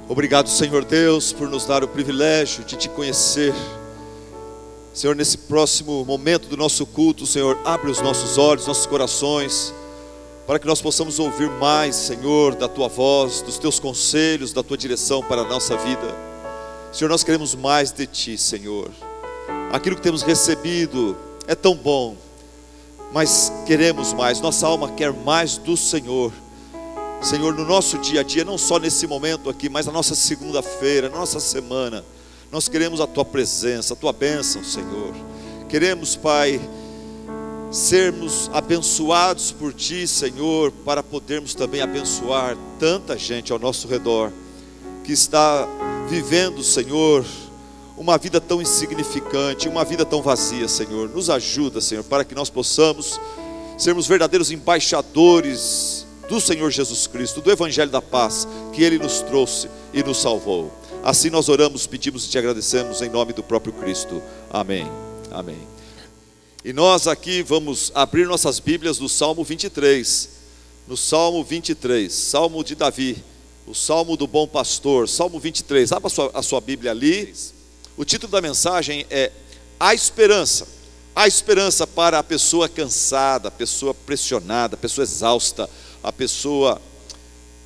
Obrigado, Senhor Deus, por nos dar o privilégio de Te conhecer. Senhor, nesse próximo momento do nosso culto, Senhor, abre os nossos olhos, nossos corações, para que nós possamos ouvir mais, Senhor, da Tua voz, dos Teus conselhos, da Tua direção para a nossa vida. Senhor, nós queremos mais de Ti, Senhor. Aquilo que temos recebido é tão bom, mas queremos mais, nossa alma quer mais do Senhor. Senhor, no nosso dia a dia, não só nesse momento aqui, mas na nossa segunda-feira, na nossa semana, nós queremos a Tua presença, a Tua bênção, Senhor. Queremos, Pai, sermos abençoados por Ti, Senhor, para podermos também abençoar tanta gente ao nosso redor, que está vivendo, Senhor, uma vida tão insignificante, uma vida tão vazia, Senhor. Nos ajuda, Senhor, para que nós possamos sermos verdadeiros embaixadores do Senhor Jesus Cristo, do Evangelho da Paz, que Ele nos trouxe e nos salvou. Assim nós oramos, pedimos e Te agradecemos em nome do próprio Cristo. Amém. Amém. E nós aqui vamos abrir nossas Bíblias no Salmo 23. No Salmo 23, Salmo de Davi, o Salmo do Bom Pastor, Salmo 23. Abra a sua Bíblia ali. O título da mensagem é A Esperança. A esperança para a pessoa cansada, a pessoa pressionada, a pessoa exausta, a pessoa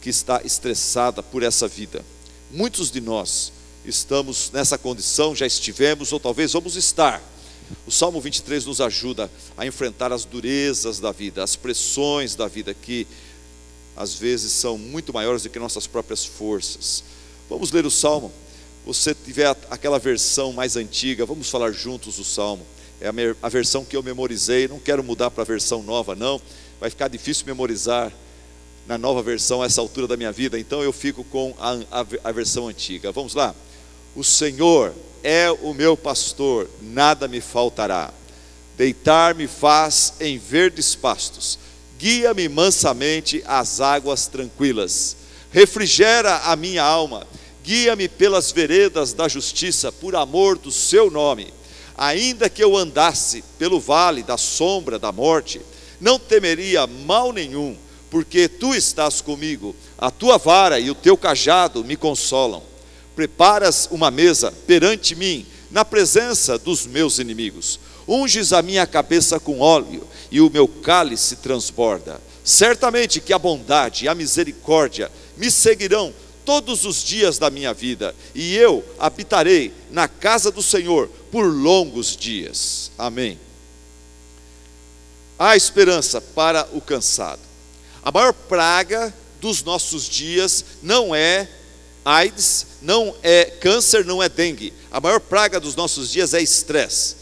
que está estressada por essa vida. Muitos de nós estamos nessa condição, já estivemos ou talvez vamos estar. O Salmo 23 nos ajuda a enfrentar as durezas da vida, as pressões da vida, que às vezes são muito maiores do que nossas próprias forças. Vamos ler o Salmo. Se tiver aquela versão mais antiga, vamos falar juntos o Salmo. É a versão que eu memorizei, não quero mudar para a versão nova não, vai ficar difícil memorizar na nova versão a essa altura da minha vida, então eu fico com a versão antiga. Vamos lá. O Senhor é o meu pastor, nada me faltará. Deitar-me faz em verdes pastos, guia-me mansamente às águas tranquilas. Refrigera a minha alma, guia-me pelas veredas da justiça, por amor do seu nome. Ainda que eu andasse pelo vale da sombra da morte, não temeria mal nenhum, porque Tu estás comigo, a Tua vara e o Teu cajado me consolam. Preparas uma mesa perante mim, na presença dos meus inimigos. Unges a minha cabeça com óleo, e o meu cálice transborda. Certamente que a bondade e a misericórdia me seguirão todos os dias da minha vida, e eu habitarei na casa do Senhor por longos dias. Amém. Há esperança para o cansado. A maior praga dos nossos dias não é AIDS, não é câncer, não é dengue. A maior praga dos nossos dias é estresse.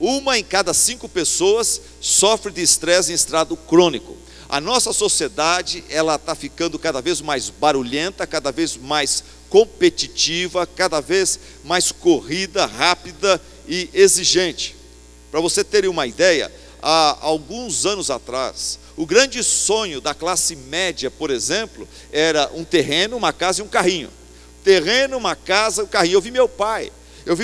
1 em cada 5 pessoas sofre de estresse em estado crônico. A nossa sociedade, ela está ficando cada vez mais barulhenta, cada vez mais competitiva, cada vez mais corrida, rápida e exigente. Para você terem uma ideia, há alguns anos atrás, o grande sonho da classe média, por exemplo, era um terreno, uma casa e um carrinho. Terreno, uma casa, um carrinho. Eu vi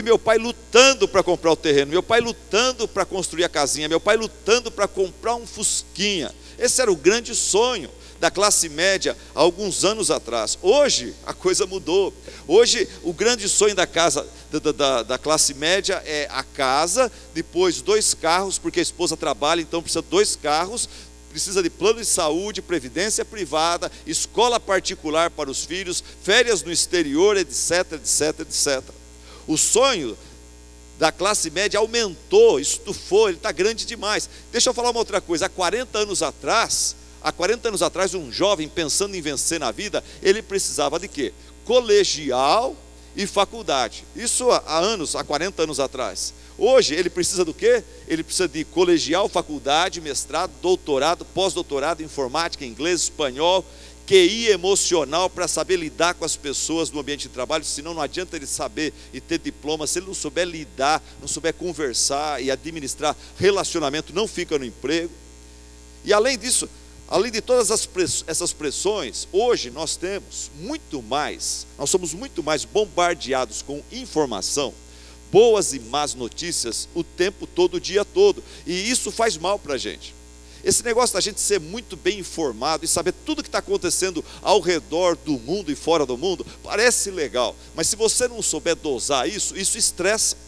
meu pai lutando para comprar o terreno, meu pai lutando para construir a casinha, meu pai lutando para comprar um fusquinha. Esse era o grande sonho da classe média há alguns anos atrás. Hoje a coisa mudou. Hoje o grande sonho da classe média é a casa, depois 2 carros, porque a esposa trabalha, então precisa de 2 carros, precisa de plano de saúde, previdência privada, escola particular para os filhos, férias no exterior, etc, etc, etc. O sonho da classe média aumentou, estufou, ele está grande demais. Deixa eu falar uma outra coisa. Há 40 anos atrás, um jovem pensando em vencer na vida, ele precisava de quê? Colegial e faculdade. Isso há 40 anos atrás. Hoje ele precisa do quê? Ele precisa de colegial, faculdade, mestrado, doutorado, pós-doutorado, informática, inglês, espanhol, QI emocional, para saber lidar com as pessoas no ambiente de trabalho. Senão não adianta ele saber e ter diploma, se ele não souber lidar, não souber conversar e administrar relacionamento, não fica no emprego. E além disso, Além de todas essas pressões, hoje nós somos muito mais bombardeados com informação, boas e más notícias, o tempo todo, o dia todo, e isso faz mal para a gente. Esse negócio da gente ser muito bem informado e saber tudo que está acontecendo ao redor do mundo e fora do mundo, parece legal, mas se você não souber dosar isso estressa.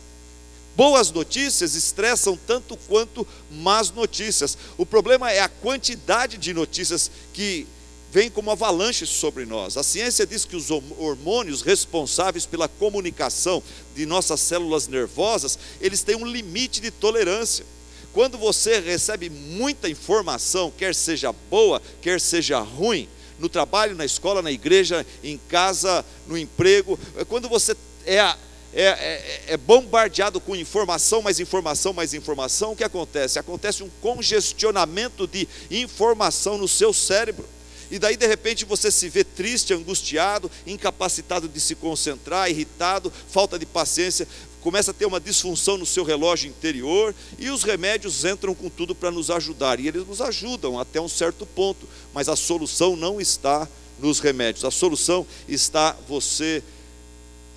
Boas notícias estressam tanto quanto más notícias. O problema é a quantidade de notícias que vem como avalanche sobre nós. A ciência diz que os hormônios responsáveis pela comunicação de nossas células nervosas, eles têm um limite de tolerância. Quando você recebe muita informação, quer seja boa, quer seja ruim, no trabalho, na escola, na igreja, em casa, no emprego, quando você é bombardeado com informação, mais informação, mais informação, o que acontece? Acontece um congestionamento de informação no seu cérebro. E daí de repente você se vê triste, angustiado, incapacitado de se concentrar, irritado, falta de paciência, começa a ter uma disfunção no seu relógio interior, e os remédios entram com tudo para nos ajudar, e eles nos ajudam até um certo ponto, mas a solução não está nos remédios, a solução está você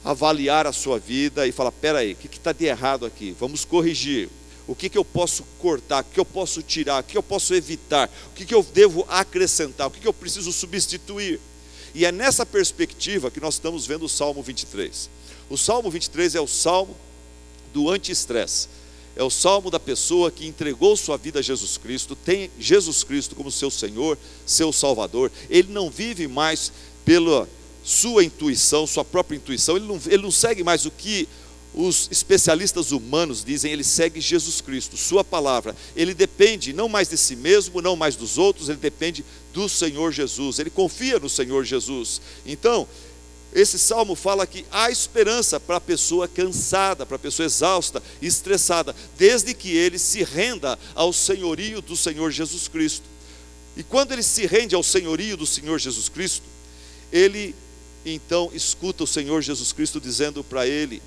avaliar a sua vida e falar: peraí, o que está de errado aqui? Vamos corrigir. O que eu posso cortar, o que eu posso tirar, o que eu posso evitar, o que eu devo acrescentar, o que eu preciso substituir. E é nessa perspectiva que nós estamos vendo o Salmo 23. O Salmo 23 é o Salmo do anti-estresse. É o Salmo da pessoa que entregou sua vida a Jesus Cristo, tem Jesus Cristo como seu Senhor, seu Salvador. Ele não vive mais pela sua intuição, sua própria intuição, ele não segue mais o que os especialistas humanos dizem, ele segue Jesus Cristo, sua palavra. Ele depende não mais de si mesmo, não mais dos outros, ele depende do Senhor Jesus, ele confia no Senhor Jesus. Então, esse salmo fala que há esperança para a pessoa cansada, para a pessoa exausta, estressada, desde que ele se renda ao senhorio do Senhor Jesus Cristo. E quando ele se rende ao senhorio do Senhor Jesus Cristo, ele então escuta o Senhor Jesus Cristo dizendo para ele: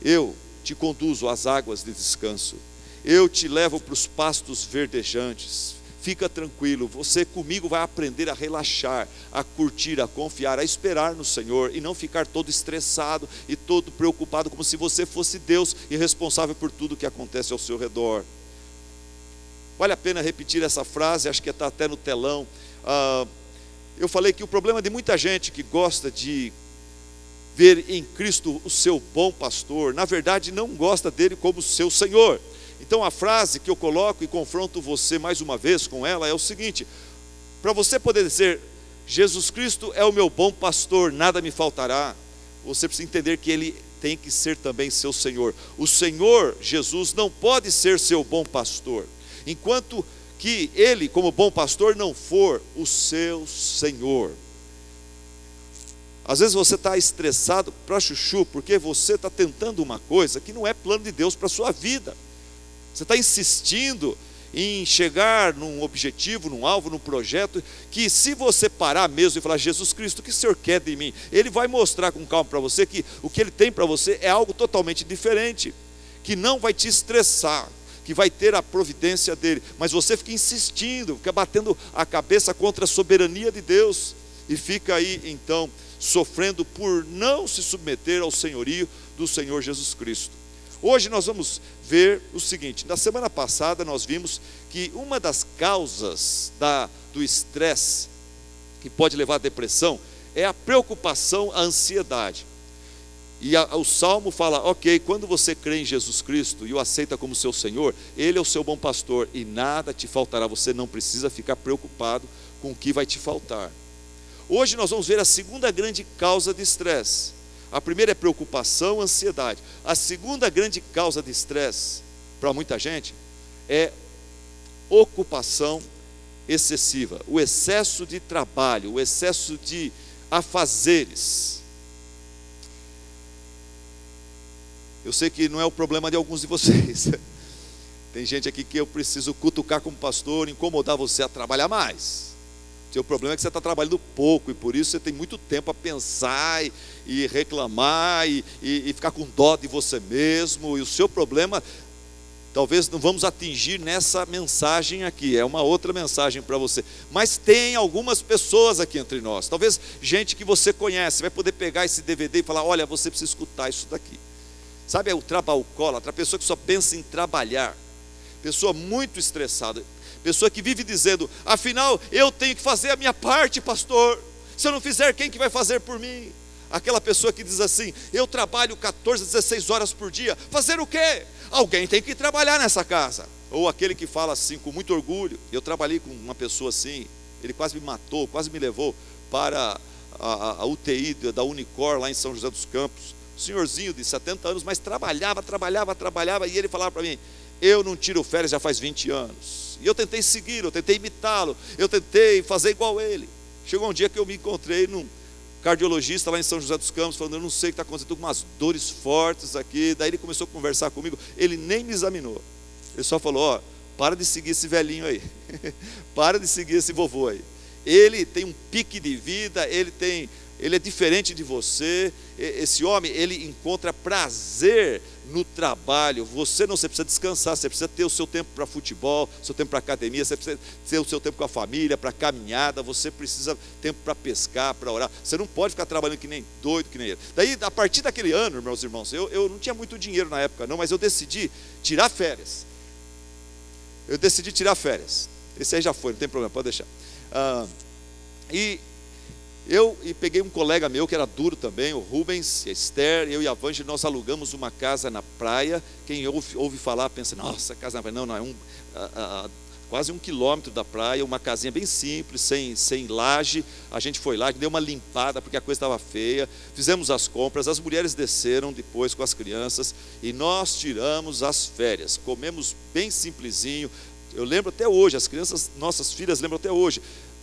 eu te conduzo às águas de descanso, eu te levo para os pastos verdejantes, fica tranquilo, você comigo vai aprender a relaxar, a curtir, a confiar, a esperar no Senhor, e não ficar todo estressado e todo preocupado, como se você fosse Deus e responsável por tudo que acontece ao seu redor. Vale a pena repetir essa frase, acho que está até no telão. Eu falei que o problema de muita gente que gosta de ver em Cristo o seu bom pastor, na verdade não gosta dele como seu Senhor. Então a frase que eu coloco e confronto você mais uma vez com ela é o seguinte: para você poder dizer Jesus Cristo é o meu bom pastor, nada me faltará, você precisa entender que ele tem que ser também seu Senhor. O Senhor Jesus não pode ser seu bom pastor enquanto que ele, como bom pastor, não for o seu Senhor. Às vezes você está estressado para chuchu, porque você está tentando uma coisa que não é plano de Deus para a sua vida. Você está insistindo em chegar num objetivo, num alvo, num projeto, que se você parar mesmo e falar: Jesus Cristo, o que o Senhor quer de mim? Ele vai mostrar com calma para você que o que Ele tem para você é algo totalmente diferente, que não vai te estressar, que vai ter a providência dele, mas você fica insistindo, fica batendo a cabeça contra a soberania de Deus, e fica aí então sofrendo por não se submeter ao senhorio do Senhor Jesus Cristo. Hoje nós vamos ver o seguinte: na semana passada nós vimos que uma das causas do estresse que pode levar à depressão é a preocupação, a ansiedade. E o Salmo fala: ok, quando você crê em Jesus Cristo e o aceita como seu Senhor, Ele é o seu bom pastor e nada te faltará, você não precisa ficar preocupado com o que vai te faltar. Hoje nós vamos ver a segunda grande causa de estresse. A primeira é preocupação, ansiedade. A segunda grande causa de estresse para muita gente é ocupação excessiva, o excesso de trabalho, o excesso de afazeres. Eu sei que não é o problema de alguns de vocês. Tem gente aqui que eu preciso cutucar como pastor, incomodar você a trabalhar mais. O seu problema é que você está trabalhando pouco, e por isso você tem muito tempo a pensar e reclamar e ficar com dó de você mesmo. E o seu problema Talvez não vamos atingir nessa mensagem aqui, é uma outra mensagem para você. Mas tem algumas pessoas aqui entre nós, talvez gente que você conhece, vai poder pegar esse DVD e falar: olha, você precisa escutar isso daqui. Sabe, é o trabalhocólatra, a pessoa que só pensa em trabalhar, pessoa muito estressada, pessoa que vive dizendo: afinal, eu tenho que fazer a minha parte, pastor, se eu não fizer, quem que vai fazer por mim? Aquela pessoa que diz assim: eu trabalho 14, 16 horas por dia, fazer o quê? Alguém tem que trabalhar nessa casa. Ou aquele que fala assim com muito orgulho: eu trabalhei com uma pessoa assim, ele quase me matou, quase me levou para a UTI da Unicor lá em São José dos Campos, senhorzinho de 70 anos, mas trabalhava, e ele falava para mim: eu não tiro férias já faz 20 anos, e eu tentei seguir, eu tentei imitá-lo, eu tentei fazer igual ele. Chegou um dia que eu me encontrei num cardiologista lá em São José dos Campos, falando: eu não sei o que está acontecendo, estou com umas dores fortes aqui. Daí ele começou a conversar comigo, ele nem me examinou, ele só falou: ó, para de seguir esse velhinho aí, para de seguir esse vovô aí, ele tem um pique de vida, ele é diferente de você, esse homem, ele encontra prazer no trabalho. Você não, você precisa descansar, você precisa ter o seu tempo para futebol, seu tempo para academia, você precisa ter o seu tempo com a família, para caminhada, você precisa tempo para pescar, para orar, você não pode ficar trabalhando que nem doido, que nem ele. Daí, a partir daquele ano, meus irmãos, eu não tinha muito dinheiro na época não, mas eu decidi tirar férias, esse aí já foi, não tem problema, pode deixar. Eu peguei um colega meu que era duro também, o Rubens, a Esther, eu e a Vange, nós alugamos uma casa na praia. Quem ouve falar pensa: nossa, casa na praia. Não, é quase 1 quilômetro da praia, uma casinha bem simples, sem laje. A gente foi lá, deu uma limpada porque a coisa estava feia, fizemos as compras, as mulheres desceram depois com as crianças e nós tiramos as férias, comemos bem simplesinho. Eu lembro até hoje, as crianças, nossas filhas lembram até hoje,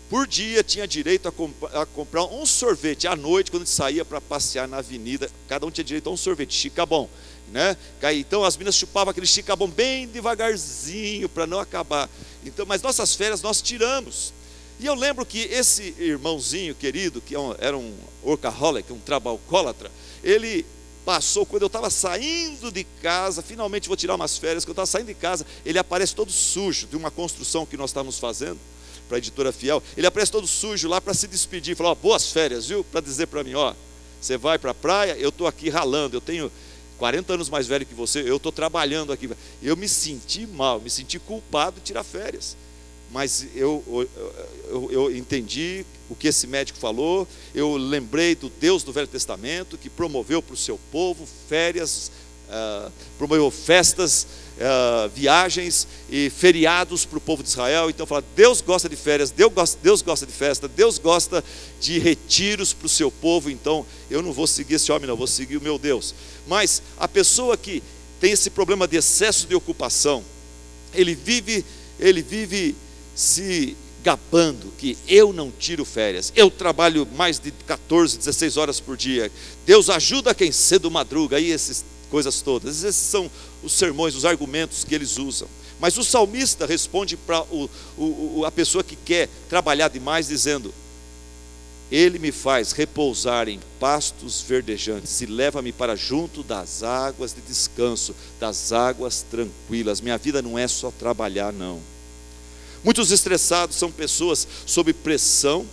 por dia tinha direito a comprar um sorvete à noite, quando a gente saía para passear na avenida, cada um tinha direito a um sorvete, chicabom, né? Então as meninas chupavam aquele chicabom bem devagarzinho, para não acabar. Então, mas nossas férias nós tiramos. E eu lembro que esse irmãozinho querido, que era um workaholic, um trabalhocólatra, ele passou, quando eu estava saindo de casa, finalmente vou tirar umas férias, quando eu estava saindo de casa, ele aparece todo sujo, de uma construção que nós estávamos fazendo para a editora Fiel. Ele aparece todo sujo lá para se despedir, falou: ó, boas férias, viu? Para dizer para mim: ó, você vai para a praia, eu estou aqui ralando, eu tenho 40 anos mais velho que você, eu estou trabalhando aqui. Eu me senti mal, me senti culpado de tirar férias, mas eu entendi o que esse médico falou, eu lembrei do Deus do Velho Testamento, que promoveu para o seu povo férias, promoveu festas, viagens e feriados para o povo de Israel. Então fala: Deus gosta de férias, Deus gosta de festa, Deus gosta de retiros para o seu povo. Então eu não vou seguir esse homem, não, vou seguir o meu Deus. Mas a pessoa que tem esse problema de excesso de ocupação, ele vive se gabando que eu não tiro férias, eu trabalho mais de 14, 16 horas por dia, Deus ajuda quem cedo madruga, aí essas coisas todas. Esses são os sermões, os argumentos que eles usam. Mas o salmista responde para a pessoa que quer trabalhar demais, dizendo: ele me faz repousar em pastos verdejantes e leva-me para junto das águas de descanso, das águas tranquilas. Minha vida não é só trabalhar, não. Muitos estressados são pessoas sob pressão,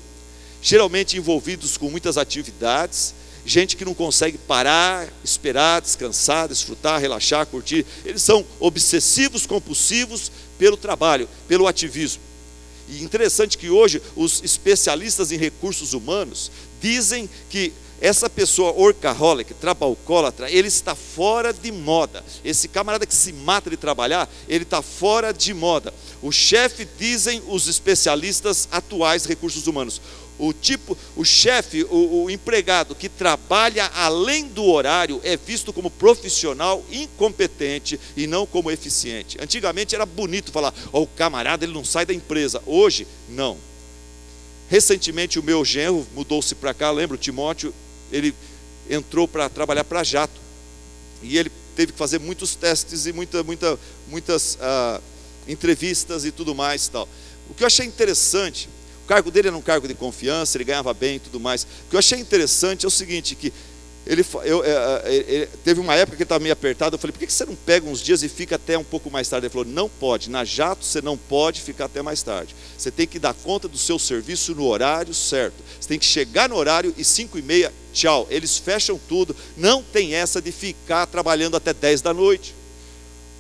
geralmente envolvidos com muitas atividades, gente que não consegue parar, esperar, descansar, desfrutar, relaxar, curtir. Eles são obsessivos, compulsivos pelo trabalho, pelo ativismo. E interessante que hoje os especialistas em recursos humanos dizem que essa pessoa workaholic, trabalhocólatra, ele está fora de moda. Esse camarada que se mata de trabalhar, ele está fora de moda. O chefe, dizem os especialistas atuais em recursos humanos, o chefe, o empregado que trabalha além do horário é visto como profissional incompetente e não como eficiente. Antigamente era bonito falar: ó, o camarada, ele não sai da empresa. Hoje, não. Recentemente o meu genro mudou-se para cá, lembra o Timóteo? Ele entrou para trabalhar para a Jato, e ele teve que fazer muitos testes e muitas entrevistas e tudo mais, tal. O que eu achei interessante, o cargo dele era um cargo de confiança, ele ganhava bem e tudo mais. O que eu achei interessante é o seguinte, que Teve uma época que ele estava meio apertado. Eu falei, por que você não pega uns dias e fica até um pouco mais tarde? Ele falou, não pode, na Jato você não pode ficar até mais tarde. Você tem que dar conta do seu serviço no horário certo. Você tem que chegar no horário e 5h30, tchau. Eles fecham tudo, não tem essa de ficar trabalhando até 10 da noite.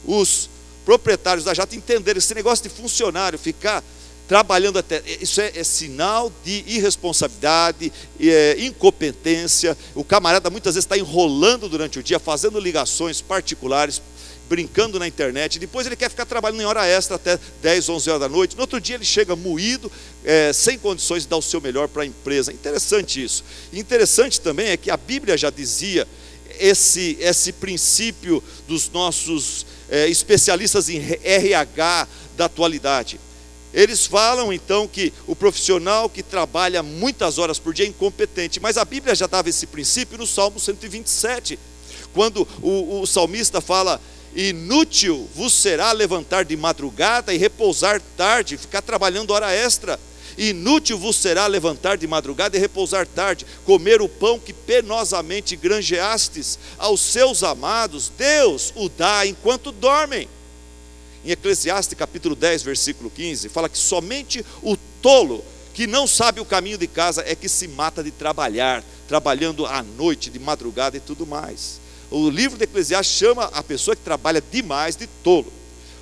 Os proprietários da Jato entenderam esse negócio de funcionário ficar trabalhando até, isso é sinal de irresponsabilidade, incompetência. O camarada muitas vezes está enrolando durante o dia, fazendo ligações particulares, brincando na internet, depois ele quer ficar trabalhando em hora extra até 10, 11 horas da noite, no outro dia ele chega moído, sem condições de dar o seu melhor para a empresa. Interessante isso. Interessante também é que a Bíblia já dizia esse princípio dos nossos especialistas em RH da atualidade. Eles falam então que o profissional que trabalha muitas horas por dia é incompetente, mas a Bíblia já dava esse princípio no Salmo 127, quando o salmista fala, inútil vos será levantar de madrugada e repousar tarde, ficar trabalhando hora extra. Inútil vos será levantar de madrugada e repousar tarde, comer o pão que penosamente granjeastes aos seus amados, Deus o dá enquanto dormem. Em Eclesiastes capítulo 10, versículo 15, fala que somente o tolo que não sabe o caminho de casa é que se mata de trabalhar, trabalhando à noite, de madrugada e tudo mais. O livro de Eclesiastes chama a pessoa que trabalha demais de tolo.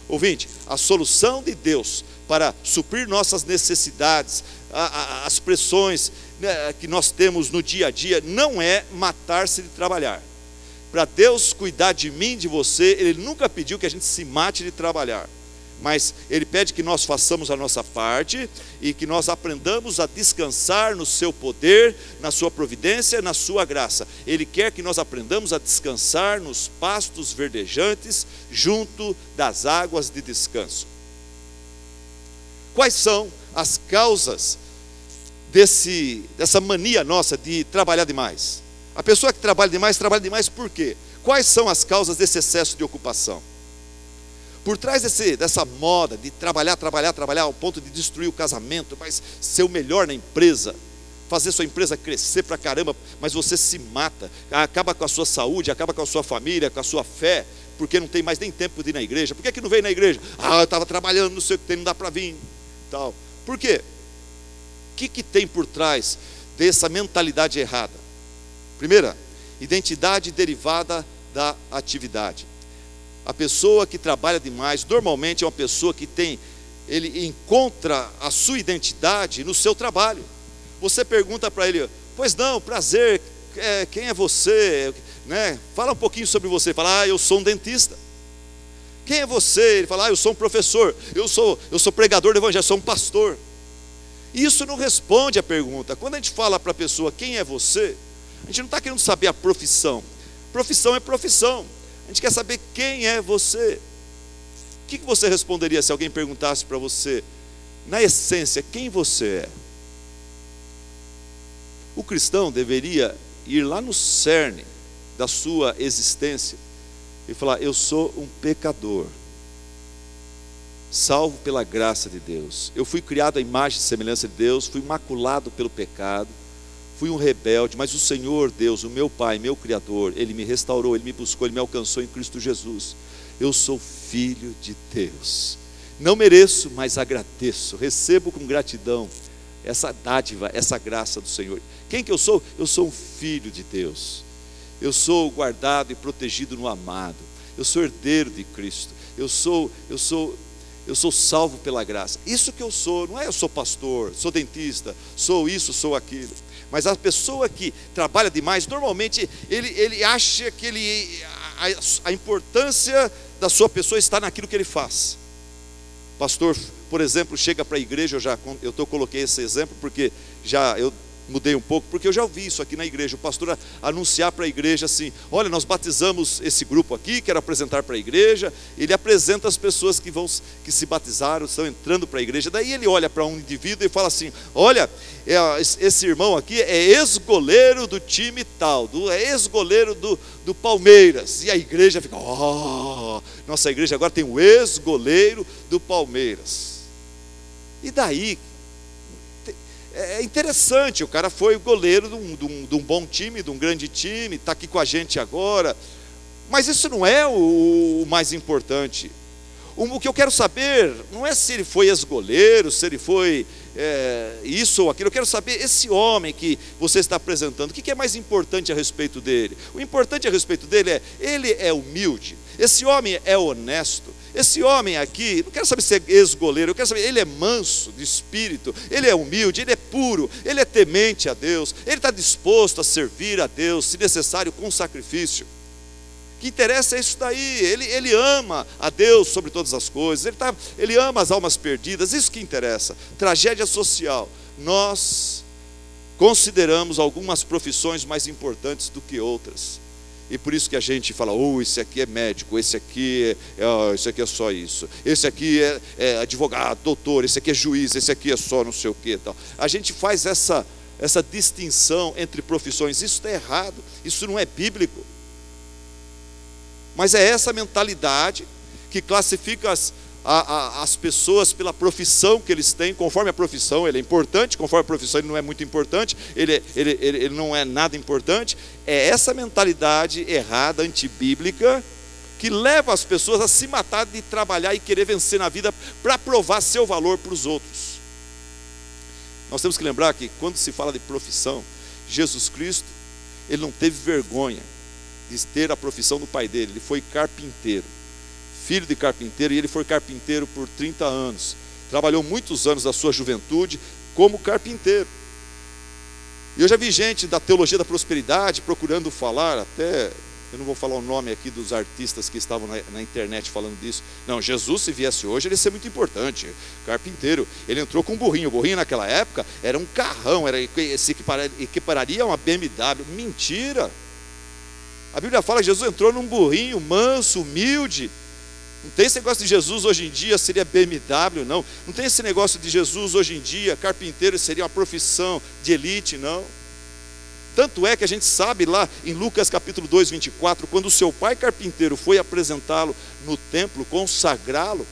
Ouvinte, a solução de Deus para suprir nossas necessidades, as pressões que nós temos no dia a dia, não é matar-se de trabalhar. Para Deus cuidar de mim, de você, Ele nunca pediu que a gente se mate de trabalhar, mas Ele pede que nós façamos a nossa parte e que nós aprendamos a descansar no seu poder, na sua providência, na sua graça. Ele quer que nós aprendamos a descansar nos pastos verdejantes, junto das águas de descanso. Quais são as causas dessa mania nossa de trabalhar demais? A pessoa que trabalha demais por quê? Quais são as causas desse excesso de ocupação? Por trás dessa moda de trabalhar ao ponto de destruir o casamento, mas ser o melhor na empresa, fazer sua empresa crescer pra caramba, mas você se mata, acaba com a sua saúde, acaba com a sua família, com a sua fé, porque não tem mais nem tempo de ir na igreja. Por que não veio na igreja? Eu estava trabalhando, não sei o que tem, não dá para vir, tal. Por quê? O que tem por trás dessa mentalidade errada? Primeira, identidade derivada da atividade. A pessoa que trabalha demais, normalmente é uma pessoa que ele encontra a sua identidade no seu trabalho. Você pergunta para ele, pois não, prazer, quem é você? Fala um pouquinho sobre você. Fala, eu sou um dentista. Quem é você? Ele fala, eu sou um professor, eu sou pregador do evangelho, sou um pastor. Isso não responde à pergunta. Quando a gente fala para a pessoa, quem é você? A gente não está querendo saber a profissão. Profissão é profissão. A gente quer saber quem é você. O que você responderia se alguém perguntasse para você, na essência, quem você é? O cristão deveria ir lá no cerne da sua existência e falar, eu sou um pecador, salvo pela graça de Deus. Eu fui criado à imagem e semelhança de Deus, fui maculado pelo pecado, fui um rebelde, mas o Senhor Deus, o meu Pai, meu Criador, Ele me restaurou, Ele me buscou, Ele me alcançou em Cristo Jesus. Eu sou filho de Deus. Não mereço, mas agradeço, recebo com gratidão essa dádiva, essa graça do Senhor. Quem que eu sou? Eu sou um filho de Deus. Eu sou guardado e protegido no amado. Eu sou herdeiro de Cristo. Eu sou salvo pela graça. Isso que eu sou, não é eu sou pastor, sou dentista, sou isso, sou aquilo. Mas a pessoa que trabalha demais, normalmente ele acha que a importância da sua pessoa está naquilo que ele faz. Pastor, por exemplo, chega para a igreja, eu coloquei esse exemplo porque eu mudei um pouco, porque eu já ouvi isso aqui na igreja, o pastor anunciar para a igreja assim, olha, nós batizamos esse grupo aqui, quero apresentar para a igreja. Ele apresenta as pessoas que se batizaram, estão entrando para a igreja. Daí ele olha para um indivíduo e fala assim, olha, esse irmão aqui é ex-goleiro do time tal, é ex-goleiro do Palmeiras. E a igreja fica, nossa igreja agora tem o ex-goleiro do Palmeiras. E daí, é interessante, o cara foi o goleiro de um bom time, de um grande time, está aqui com a gente agora, mas isso não é o mais importante. O que eu quero saber não é se ele foi ex-goleiro, se ele foi isso ou aquilo. Eu quero saber, esse homem que você está apresentando, o que é mais importante a respeito dele? O importante a respeito dele ele é humilde, esse homem é honesto, esse homem aqui, não quero saber se é ex-goleiro, eu quero saber, ele é manso de espírito, ele é humilde, ele é puro, ele é temente a Deus, ele está disposto a servir a Deus, se necessário, com sacrifício. O que interessa é isso daí, ele ama a Deus sobre todas as coisas, ele ama as almas perdidas, isso que interessa. Tragédia social, nós consideramos algumas profissões mais importantes do que outras, e por isso que a gente fala, esse aqui é médico, esse aqui é só isso, esse aqui é advogado, doutor, esse aqui é juiz, esse aqui é só não sei o que tal. A gente faz essa distinção entre profissões, isso está errado, isso não é bíblico. Mas é essa mentalidade que classifica as pessoas pela profissão que eles têm. Conforme a profissão ele é importante, conforme a profissão ele não é muito importante, ele não é nada importante. É essa mentalidade errada, antibíblica, que leva as pessoas a se matar de trabalhar e querer vencer na vida para provar seu valor para os outros. Nós temos que lembrar que quando se fala de profissão, Jesus Cristo, ele não teve vergonha de ter a profissão do pai dele. Ele foi carpinteiro, filho de carpinteiro, e ele foi carpinteiro por 30 anos, trabalhou muitos anos da sua juventude como carpinteiro. E eu já vi gente da teologia da prosperidade procurando falar, até, eu não vou falar o nome aqui dos artistas que estavam na internet falando disso. Não, Jesus, se viesse hoje, ele ia ser muito importante, carpinteiro. Ele entrou com um burrinho, o burrinho naquela época era um carrão, se equipararia a uma BMW. Mentira! A Bíblia fala que Jesus entrou num burrinho manso, humilde. Não tem esse negócio de Jesus hoje em dia seria BMW, não. Não tem esse negócio de Jesus hoje em dia, carpinteiro seria uma profissão de elite, não. Tanto é que a gente sabe lá em Lucas capítulo 2, 24, quando o seu pai carpinteiro foi apresentá-lo no templo, consagrá-lo,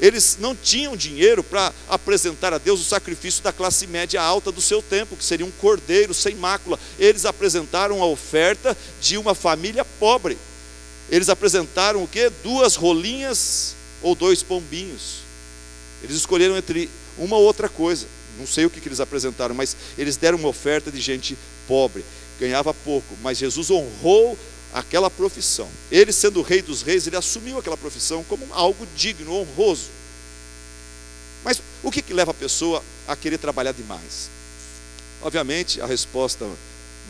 eles não tinham dinheiro para apresentar a Deus o sacrifício da classe média alta do seu tempo, que seria um cordeiro sem mácula. Eles apresentaram a oferta de uma família pobre. Eles apresentaram o quê? 2 rolinhas ou 2 pombinhos. Eles escolheram entre uma ou outra coisa. Não sei o que eles apresentaram, mas eles deram uma oferta de gente pobre, ganhava pouco, mas Jesus honrou aquela profissão. Ele, sendo o rei dos reis, ele assumiu aquela profissão como algo digno, honroso. Mas o que leva a pessoa a querer trabalhar demais? Obviamente, a resposta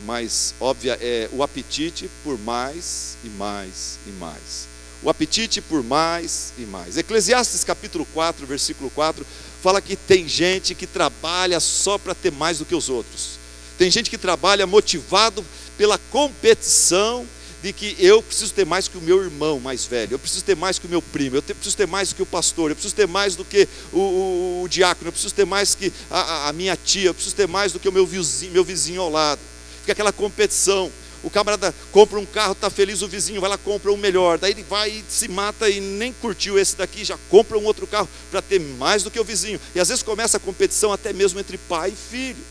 mais óbvia é o apetite por mais e mais e mais. O apetite por mais e mais. Eclesiastes capítulo 4, versículo 4, fala que tem gente que trabalha só para ter mais do que os outros. Tem gente que trabalha motivado pela competição, de que eu preciso ter mais que o meu irmão mais velho, eu preciso ter mais que o meu primo, eu preciso ter mais do que o pastor, eu preciso ter mais do que o diácono, eu preciso ter mais que a minha tia, eu preciso ter mais do que o meu vizinho ao lado. Fica aquela competição. O camarada compra um carro, está feliz, o vizinho vai lá, compra um melhor, daí ele vai e se mata e nem curtiu esse daqui, já compra um outro carro para ter mais do que o vizinho. E às vezes começa a competição até mesmo entre pai e filho.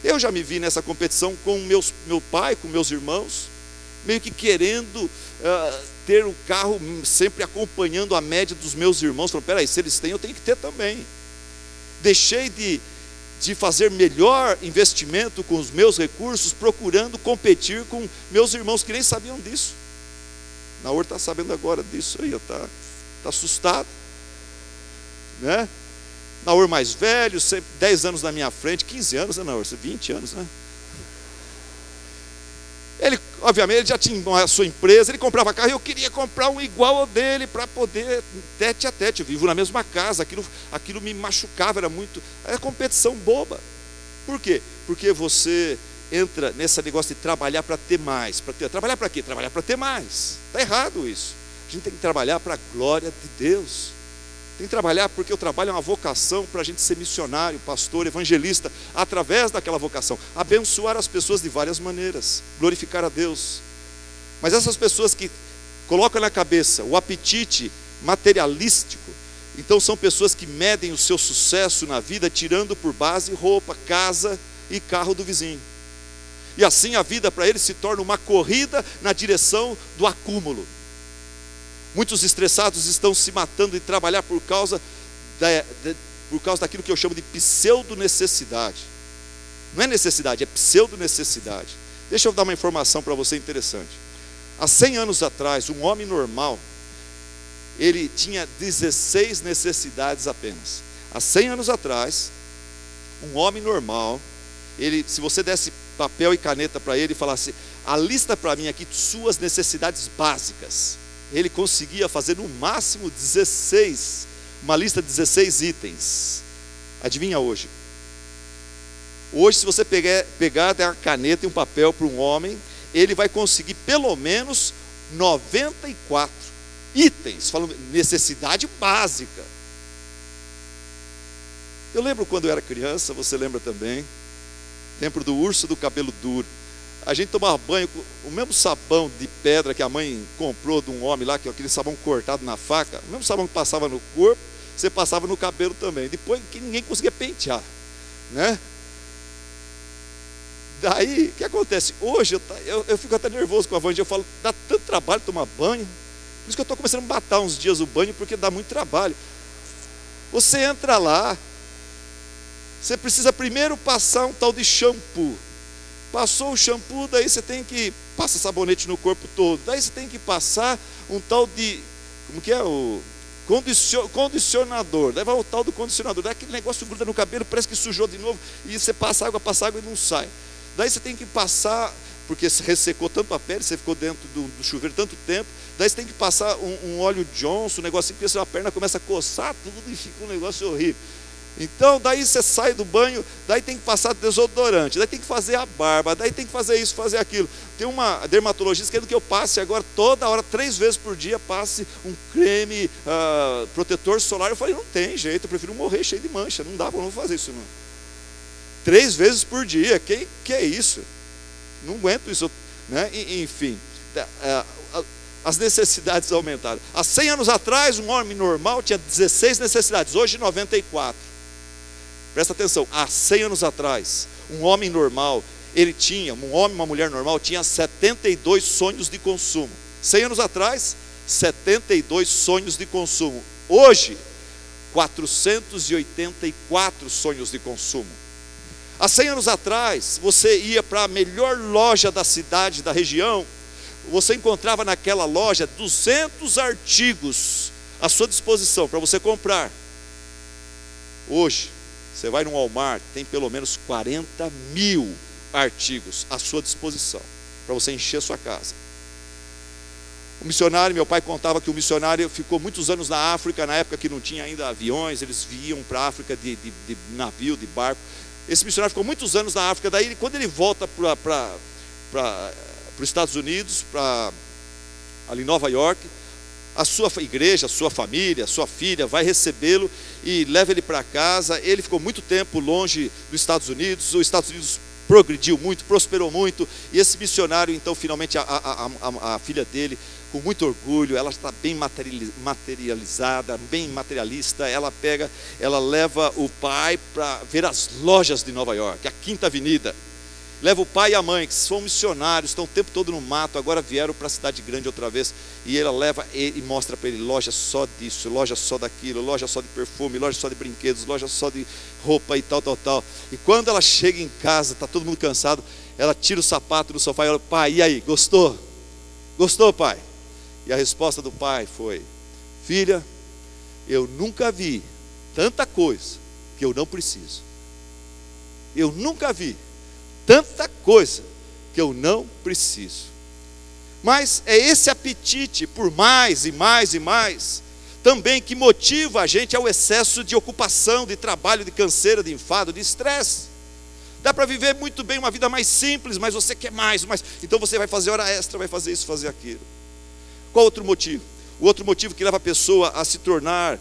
Eu já me vi nessa competição com meu pai, com meus irmãos, meio que querendo ter um carro sempre acompanhando a média dos meus irmãos. Falei, peraí, se eles têm, eu tenho que ter também. Deixei de fazer melhor investimento com os meus recursos, procurando competir com meus irmãos que nem sabiam disso. Naor está sabendo agora disso aí, está assustado, né? Naor mais velho, 10 anos na minha frente, 15 anos, né, Naor? 20 anos, né? Ele, obviamente, ele já tinha a sua empresa, ele comprava carro, e eu queria comprar um igual ao dele, para poder, tete a tete, eu vivo na mesma casa, aquilo me machucava, era competição boba. Por quê? Porque você entra nesse negócio de trabalhar para ter mais, trabalhar para quê? Trabalhar para ter mais, está errado isso. A gente tem que trabalhar para a glória de Deus. Tem que trabalhar porque o trabalho é uma vocação para a gente ser missionário, pastor, evangelista, através daquela vocação, abençoar as pessoas de várias maneiras, glorificar a Deus. Mas essas pessoas que colocam na cabeça o apetite materialístico Então são pessoas que medem o seu sucesso na vida tirando por base roupa, casa e carro do vizinho. E assim a vida para eles se torna uma corrida na direção do acúmulo. Muitos estressados estão se matando em trabalhar por causa daquilo que eu chamo de pseudo-necessidade. Não é necessidade, é pseudo-necessidade. Deixa eu dar uma informação para você interessante. Há 100 anos atrás, um homem normal, ele tinha 16 necessidades apenas. Há 100 anos atrás, um homem normal, se você desse papel e caneta para ele e falasse, a lista para mim aqui de suas necessidades básicas, ele conseguia fazer no máximo 16, uma lista de 16 itens. Adivinha hoje? Hoje, se você pegar uma caneta e um papel para um homem, ele vai conseguir pelo menos 94 itens, falando necessidade básica. Eu lembro quando eu era criança, você lembra também, tempo do urso do cabelo duro. A gente tomava banho com o mesmo sabão de pedra que a mãe comprou de um homem lá, que é aquele sabão cortado na faca, o mesmo sabão que passava no corpo, você passava no cabelo também. Depois que ninguém conseguia pentear, né? Daí, o que acontece? Hoje eu fico até nervoso com a Vandia, eu falo, dá tanto trabalho tomar banho. Por isso que eu estou começando a matar uns dias o banho, porque dá muito trabalho. Você entra lá, você precisa primeiro passar um tal de shampoo. Passou o shampoo, daí você tem que passar sabonete no corpo todo. Daí você tem que passar um tal de, como que é o condicionador. Daí vai o tal do condicionador. Daí aquele negócio gruda no cabelo, parece que sujou de novo. E você passa água e não sai. Daí você tem que passar, porque ressecou tanto a pele, você ficou dentro do chuveiro tanto tempo. Daí você tem que passar um óleo Johnson, um negocinho, porque a sua perna começa a coçar tudo e fica um negócio horrível. Então, daí você sai do banho, daí tem que passar desodorante, daí tem que fazer a barba, daí tem que fazer isso, fazer aquilo. Tem uma dermatologista querendo que eu passe agora, toda hora, 3 vezes por dia, passe um creme protetor solar. Eu falei, não tem jeito, eu prefiro morrer cheio de mancha, não dá, eu não vou fazer isso não. 3 vezes por dia, que é isso? Não aguento isso, né? Enfim, as necessidades aumentaram. Há 100 anos atrás, um homem normal tinha 16 necessidades, hoje 94. Presta atenção, há 100 anos atrás, um homem normal, uma mulher normal, tinha 72 sonhos de consumo. 100 anos atrás, 72 sonhos de consumo. Hoje, 484 sonhos de consumo. Há 100 anos atrás, você ia para a melhor loja da cidade, da região, você encontrava naquela loja 200 artigos à sua disposição para você comprar. Hoje, você vai no Walmart, tem pelo menos 40 mil artigos à sua disposição para você encher a sua casa. O missionário, meu pai contava que o missionário ficou muitos anos na África, na época que não tinha ainda aviões, eles vinham para a África de navio, de barco. Esse missionário ficou muitos anos na África, daí quando ele volta para os Estados Unidos, ali em Nova York, a sua igreja, a sua família, a sua filha vai recebê-lo e leva ele para casa. Ele ficou muito tempo longe dos Estados Unidos, os Estados Unidos progrediu muito, prosperou muito, e esse missionário, então, finalmente, a filha dele, com muito orgulho, ela está bem materializada, bem materialista, ela leva o pai para ver as lojas de Nova York, a Quinta Avenida. Leva o pai e a mãe, que são missionários, estão o tempo todo no mato, agora vieram para a cidade grande outra vez, e ela leva e mostra para ele loja só disso, loja só daquilo, loja só de perfume, loja só de brinquedos, loja só de roupa e tal. E quando ela chega em casa, está todo mundo cansado, ela tira o sapato do sofá e fala, pai, e aí, gostou? Gostou, pai? E a resposta do pai foi, filha, eu nunca vi tanta coisa que eu não preciso. Eu nunca vi tanta coisa que eu não preciso. Mas é esse apetite por mais e mais e mais também que motiva a gente ao excesso de ocupação, de trabalho, de canseira, de enfado, de estresse. Dá para viver muito bem uma vida mais simples, mas você quer mais, então você vai fazer hora extra, vai fazer isso, fazer aquilo. Qual outro motivo? O outro motivo que leva a pessoa a se tornar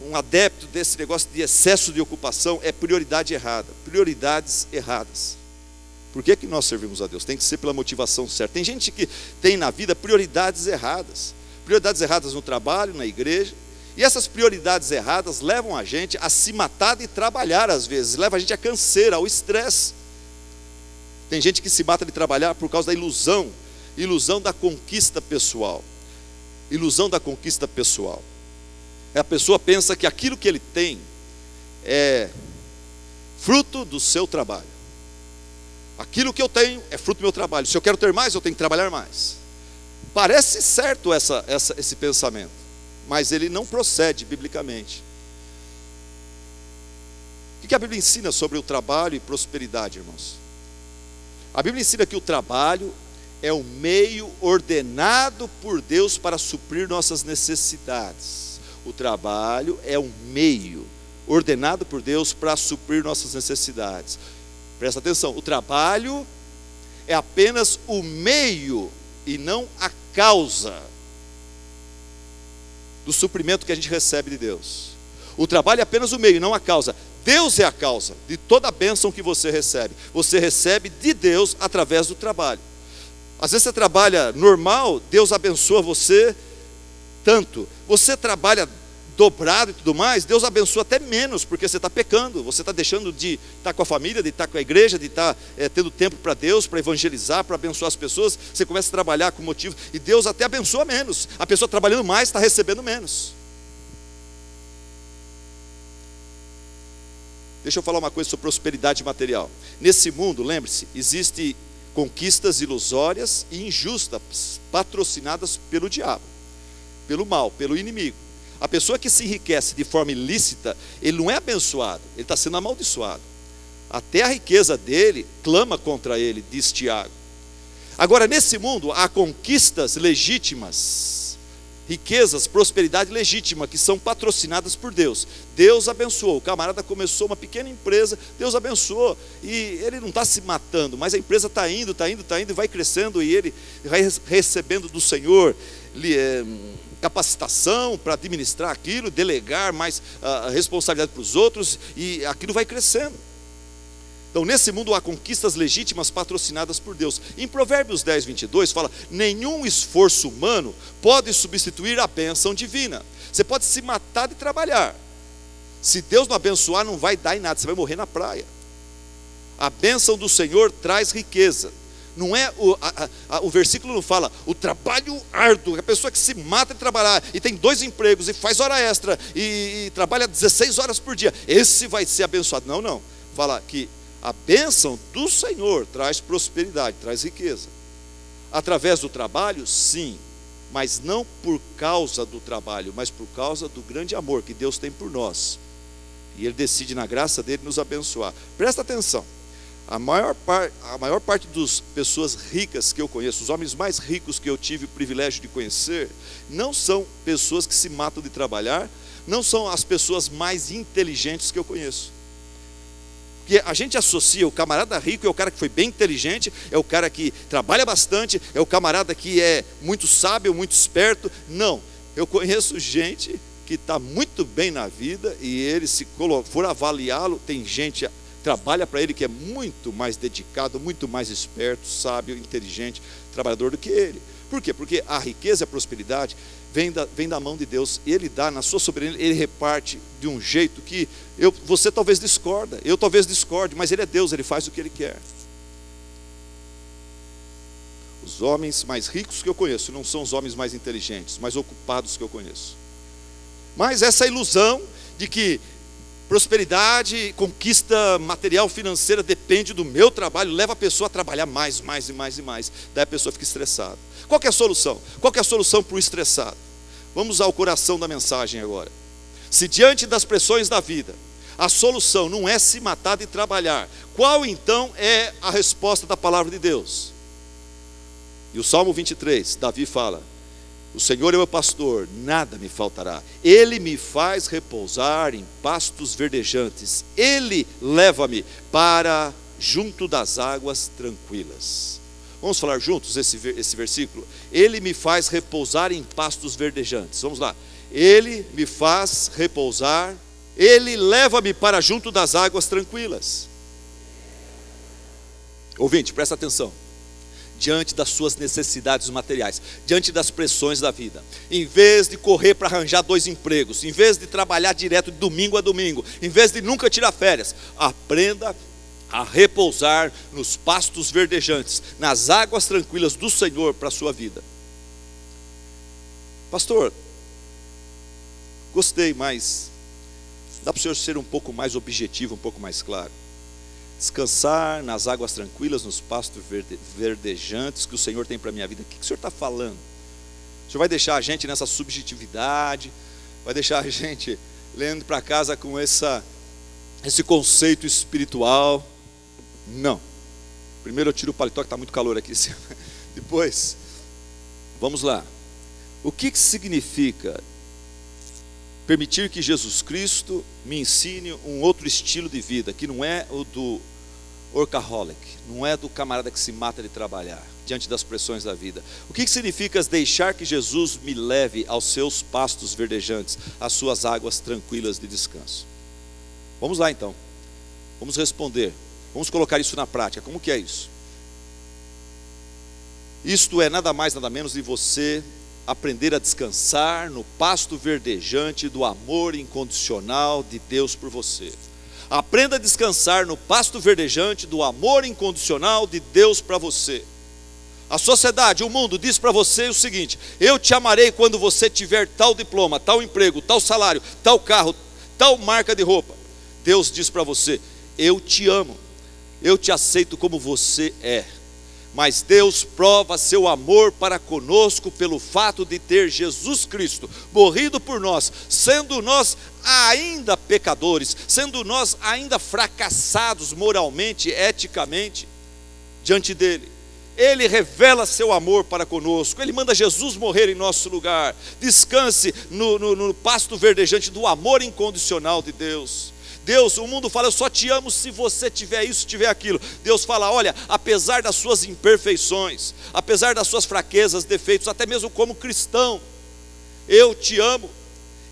um adepto desse negócio de excesso de ocupação é prioridade errada, prioridades erradas. Por que nós servimos a Deus? Tem que ser pela motivação certa. Tem gente que tem na vida prioridades erradas no trabalho, na igreja, E essas prioridades erradas levam a gente a se matar de trabalhar às vezes, leva a gente a canseira, ao estresse. Tem gente que se mata de trabalhar por causa da ilusão da conquista pessoal. Ilusão da conquista pessoal. A pessoa pensa que aquilo que ele tem é fruto do seu trabalho. Aquilo que eu tenho é fruto do meu trabalho. Se eu quero ter mais, eu tenho que trabalhar mais. Parece certo esse pensamento, mas ele não procede biblicamente. O que a Bíblia ensina sobre o trabalho e prosperidade, irmãos? A Bíblia ensina que o trabalho é o meio ordenado por Deus para suprir nossas necessidades. O trabalho é um meio ordenado por Deus para suprir nossas necessidades. Presta atenção, o trabalho é apenas o meio e não a causa do suprimento que a gente recebe de Deus. O trabalho é apenas o meio e não a causa. Deus é a causa de toda a bênção que você recebe. Você recebe de Deus através do trabalho. Às vezes você trabalha normal, Deus abençoa você tanto. Você trabalha dobrado e tudo mais, Deus abençoa até menos, porque você está pecando, você está deixando de estar com a família, de estar com a igreja, de estar tendo tempo para Deus, para evangelizar, para abençoar as pessoas. Você começa a trabalhar com motivo, e Deus até abençoa menos. A pessoa trabalhando mais está recebendo menos. Deixa eu falar uma coisa sobre prosperidade material. Nesse mundo, lembre-se, existem conquistas ilusórias e injustas, patrocinadas pelo diabo, pelo mal, pelo inimigo. A pessoa que se enriquece de forma ilícita, ele não é abençoado, ele está sendo amaldiçoado. Até a riqueza dele clama contra ele, diz Tiago. Agora, nesse mundo, há conquistas legítimas, riquezas, prosperidade legítima, que são patrocinadas por Deus. Deus abençoou, o camarada começou uma pequena empresa, Deus abençoou, e ele não está se matando, mas a empresa está indo, e vai crescendo, e ele vai recebendo do Senhor capacitação para administrar aquilo, delegar mais responsabilidade para os outros, e aquilo vai crescendo. Então, nesse mundo há conquistas legítimas patrocinadas por Deus. Em Provérbios 10, 22 fala: nenhum esforço humano pode substituir a bênção divina. Você pode se matar de trabalhar, se Deus não abençoar, não vai dar em nada, você vai morrer na praia. A bênção do Senhor traz riqueza. Não é o versículo não fala o trabalho árduo, a pessoa que se mata de trabalhar e tem 2 empregos e faz hora extra e trabalha 16 horas por dia, esse vai ser abençoado. Não, fala que a bênção do Senhor traz prosperidade, traz riqueza. Através do trabalho, sim, mas não por causa do trabalho, mas por causa do grande amor que Deus tem por nós. E Ele decide, na graça dele, nos abençoar. Presta atenção. A maior parte das pessoas ricas que eu conheço, os homens mais ricos que eu tive o privilégio de conhecer, não são pessoas que se matam de trabalhar, não são as pessoas mais inteligentes que eu conheço. Porque a gente associa o camarada rico, é o cara que foi bem inteligente, é o cara que trabalha bastante, é o camarada que é muito sábio, muito esperto. Não, eu conheço gente que está muito bem na vida, e ele, se for avaliá-lo, tem gente trabalha para ele que é muito mais dedicado, muito mais esperto, sábio, inteligente, trabalhador do que ele. Por quê? Porque a riqueza e a prosperidade vem da mão de Deus. Ele dá na sua soberania, ele reparte de um jeito que você talvez discorda, eu talvez discorde, mas ele é Deus, ele faz o que ele quer. Os homens mais ricos que eu conheço não são os homens mais inteligentes, mais ocupados que eu conheço. Mas essa ilusão de que prosperidade, conquista material, financeira depende do meu trabalho, leva a pessoa a trabalhar mais. Daí a pessoa fica estressada. Qual que é a solução? Qual que é a solução para o estressado? Vamos ao coração da mensagem agora. Se diante das pressões da vida, a solução não é se matar de trabalhar, qual então é a resposta da palavra de Deus? E o Salmo 23, Davi fala: o Senhor é o meu pastor, nada me faltará. Ele me faz repousar em pastos verdejantes. Ele leva-me para junto das águas tranquilas. Vamos falar juntos esse versículo? Ele me faz repousar em pastos verdejantes. Vamos lá. Ele me faz repousar. Ele leva-me para junto das águas tranquilas. Ouvinte, presta atenção. diante das suas necessidades materiais, diante das pressões da vida. Em vez de correr para arranjar 2 empregos, em vez de trabalhar direto de domingo a domingo, em vez de nunca tirar férias, aprenda a repousar nos pastos verdejantes, nas águas tranquilas do Senhor para a sua vida. Pastor, gostei, mas dá para o senhor ser um pouco mais objetivo, um pouco mais claro? Descansar nas águas tranquilas, nos pastos verdejantes que o Senhor tem para a minha vida. O que o senhor está falando? O senhor vai deixar a gente nessa subjetividade? Vai deixar a gente lendo para casa com esse conceito espiritual? Não. Primeiro eu tiro o paletó que está muito calor aqui. Depois, vamos lá. O que significa permitir que Jesus Cristo me ensine um outro estilo de vida, que não é o do workaholic, não é do camarada que se mata de trabalhar, diante das pressões da vida? O que significa deixar que Jesus me leve aos seus pastos verdejantes, às suas águas tranquilas de descanso? Vamos lá então, vamos responder, vamos colocar isso na prática. Como que é isso? Isto é nada mais, nada menos de você aprender a descansar no pasto verdejante do amor incondicional de Deus por você. Aprenda a descansar no pasto verdejante do amor incondicional de Deus para você. A sociedade, o mundo diz para você o seguinte: eu te amarei quando você tiver tal diploma, tal emprego, tal salário, tal carro, tal marca de roupa. Deus diz para você: eu te amo, eu te aceito como você é. Mas Deus prova seu amor para conosco pelo fato de ter Jesus Cristo morrido por nós, sendo nós ainda pecadores, sendo nós ainda fracassados moralmente, eticamente, diante dele. Ele revela seu amor para conosco, ele manda Jesus morrer em nosso lugar. Descanse no pasto verdejante do amor incondicional de Deus. Deus, o mundo fala: eu só te amo se você tiver isso, tiver aquilo. Deus fala: olha, apesar das suas imperfeições, apesar das suas fraquezas, defeitos, até mesmo como cristão, eu te amo,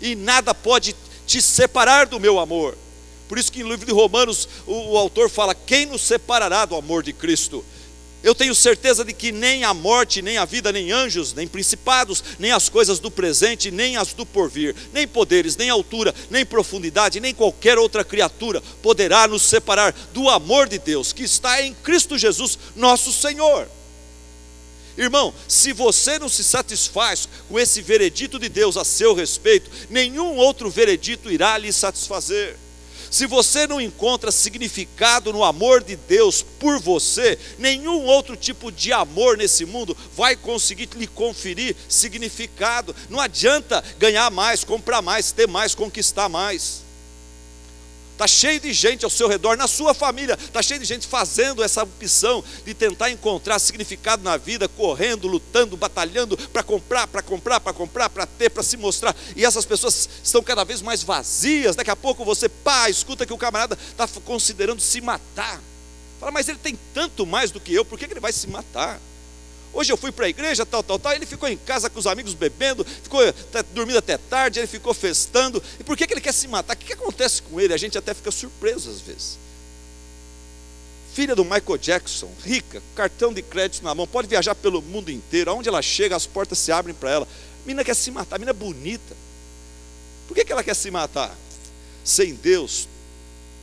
e nada pode te separar do meu amor. Por isso que no livro de Romanos, o autor fala: quem nos separará do amor de Cristo? Eu tenho certeza de que nem a morte, nem a vida, nem anjos, nem principados, nem as coisas do presente, nem as do porvir, nem poderes, nem altura, nem profundidade, nem qualquer outra criatura poderá nos separar do amor de Deus que está em Cristo Jesus, nosso Senhor. Irmão, se você não se satisfaz com esse veredito de Deus a seu respeito, nenhum outro veredito irá lhe satisfazer. Se você não encontra significado no amor de Deus por você, nenhum outro tipo de amor nesse mundo vai conseguir lhe conferir significado. Não adianta ganhar mais, comprar mais, ter mais, conquistar mais. Está cheio de gente ao seu redor, na sua família, está cheio de gente fazendo essa opção de tentar encontrar significado na vida, correndo, lutando, batalhando para comprar, para ter, para se mostrar. E essas pessoas estão cada vez mais vazias. Daqui a pouco você, escuta que o camarada está considerando se matar. Fala: mas ele tem tanto mais do que eu, por que ele vai se matar? Hoje eu fui para a igreja, ele ficou em casa com os amigos bebendo, ficou dormindo até tarde, ele ficou festando. E por que ele quer se matar? O que acontece com ele? A gente até fica surpreso às vezes. Filha do Michael Jackson, rica, cartão de crédito na mão, pode viajar pelo mundo inteiro. Aonde ela chega, as portas se abrem para ela. A menina quer se matar, a menina é bonita. Por que ela quer se matar? Sem Deus,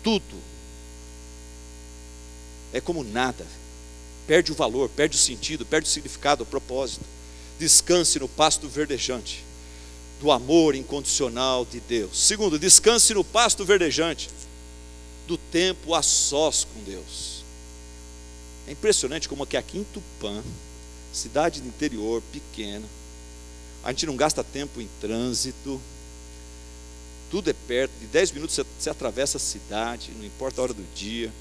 tudo é como nada. Perde o valor, perde o sentido, perde o significado, o propósito. Descanse no pasto verdejante do amor incondicional de Deus. Segundo, descanse no pasto verdejante do tempo a sós com Deus. É impressionante como que aqui em Tupã, cidade do interior, pequena, a gente não gasta tempo em trânsito, tudo é perto, de 10 minutos você atravessa a cidade, não importa a hora do dia.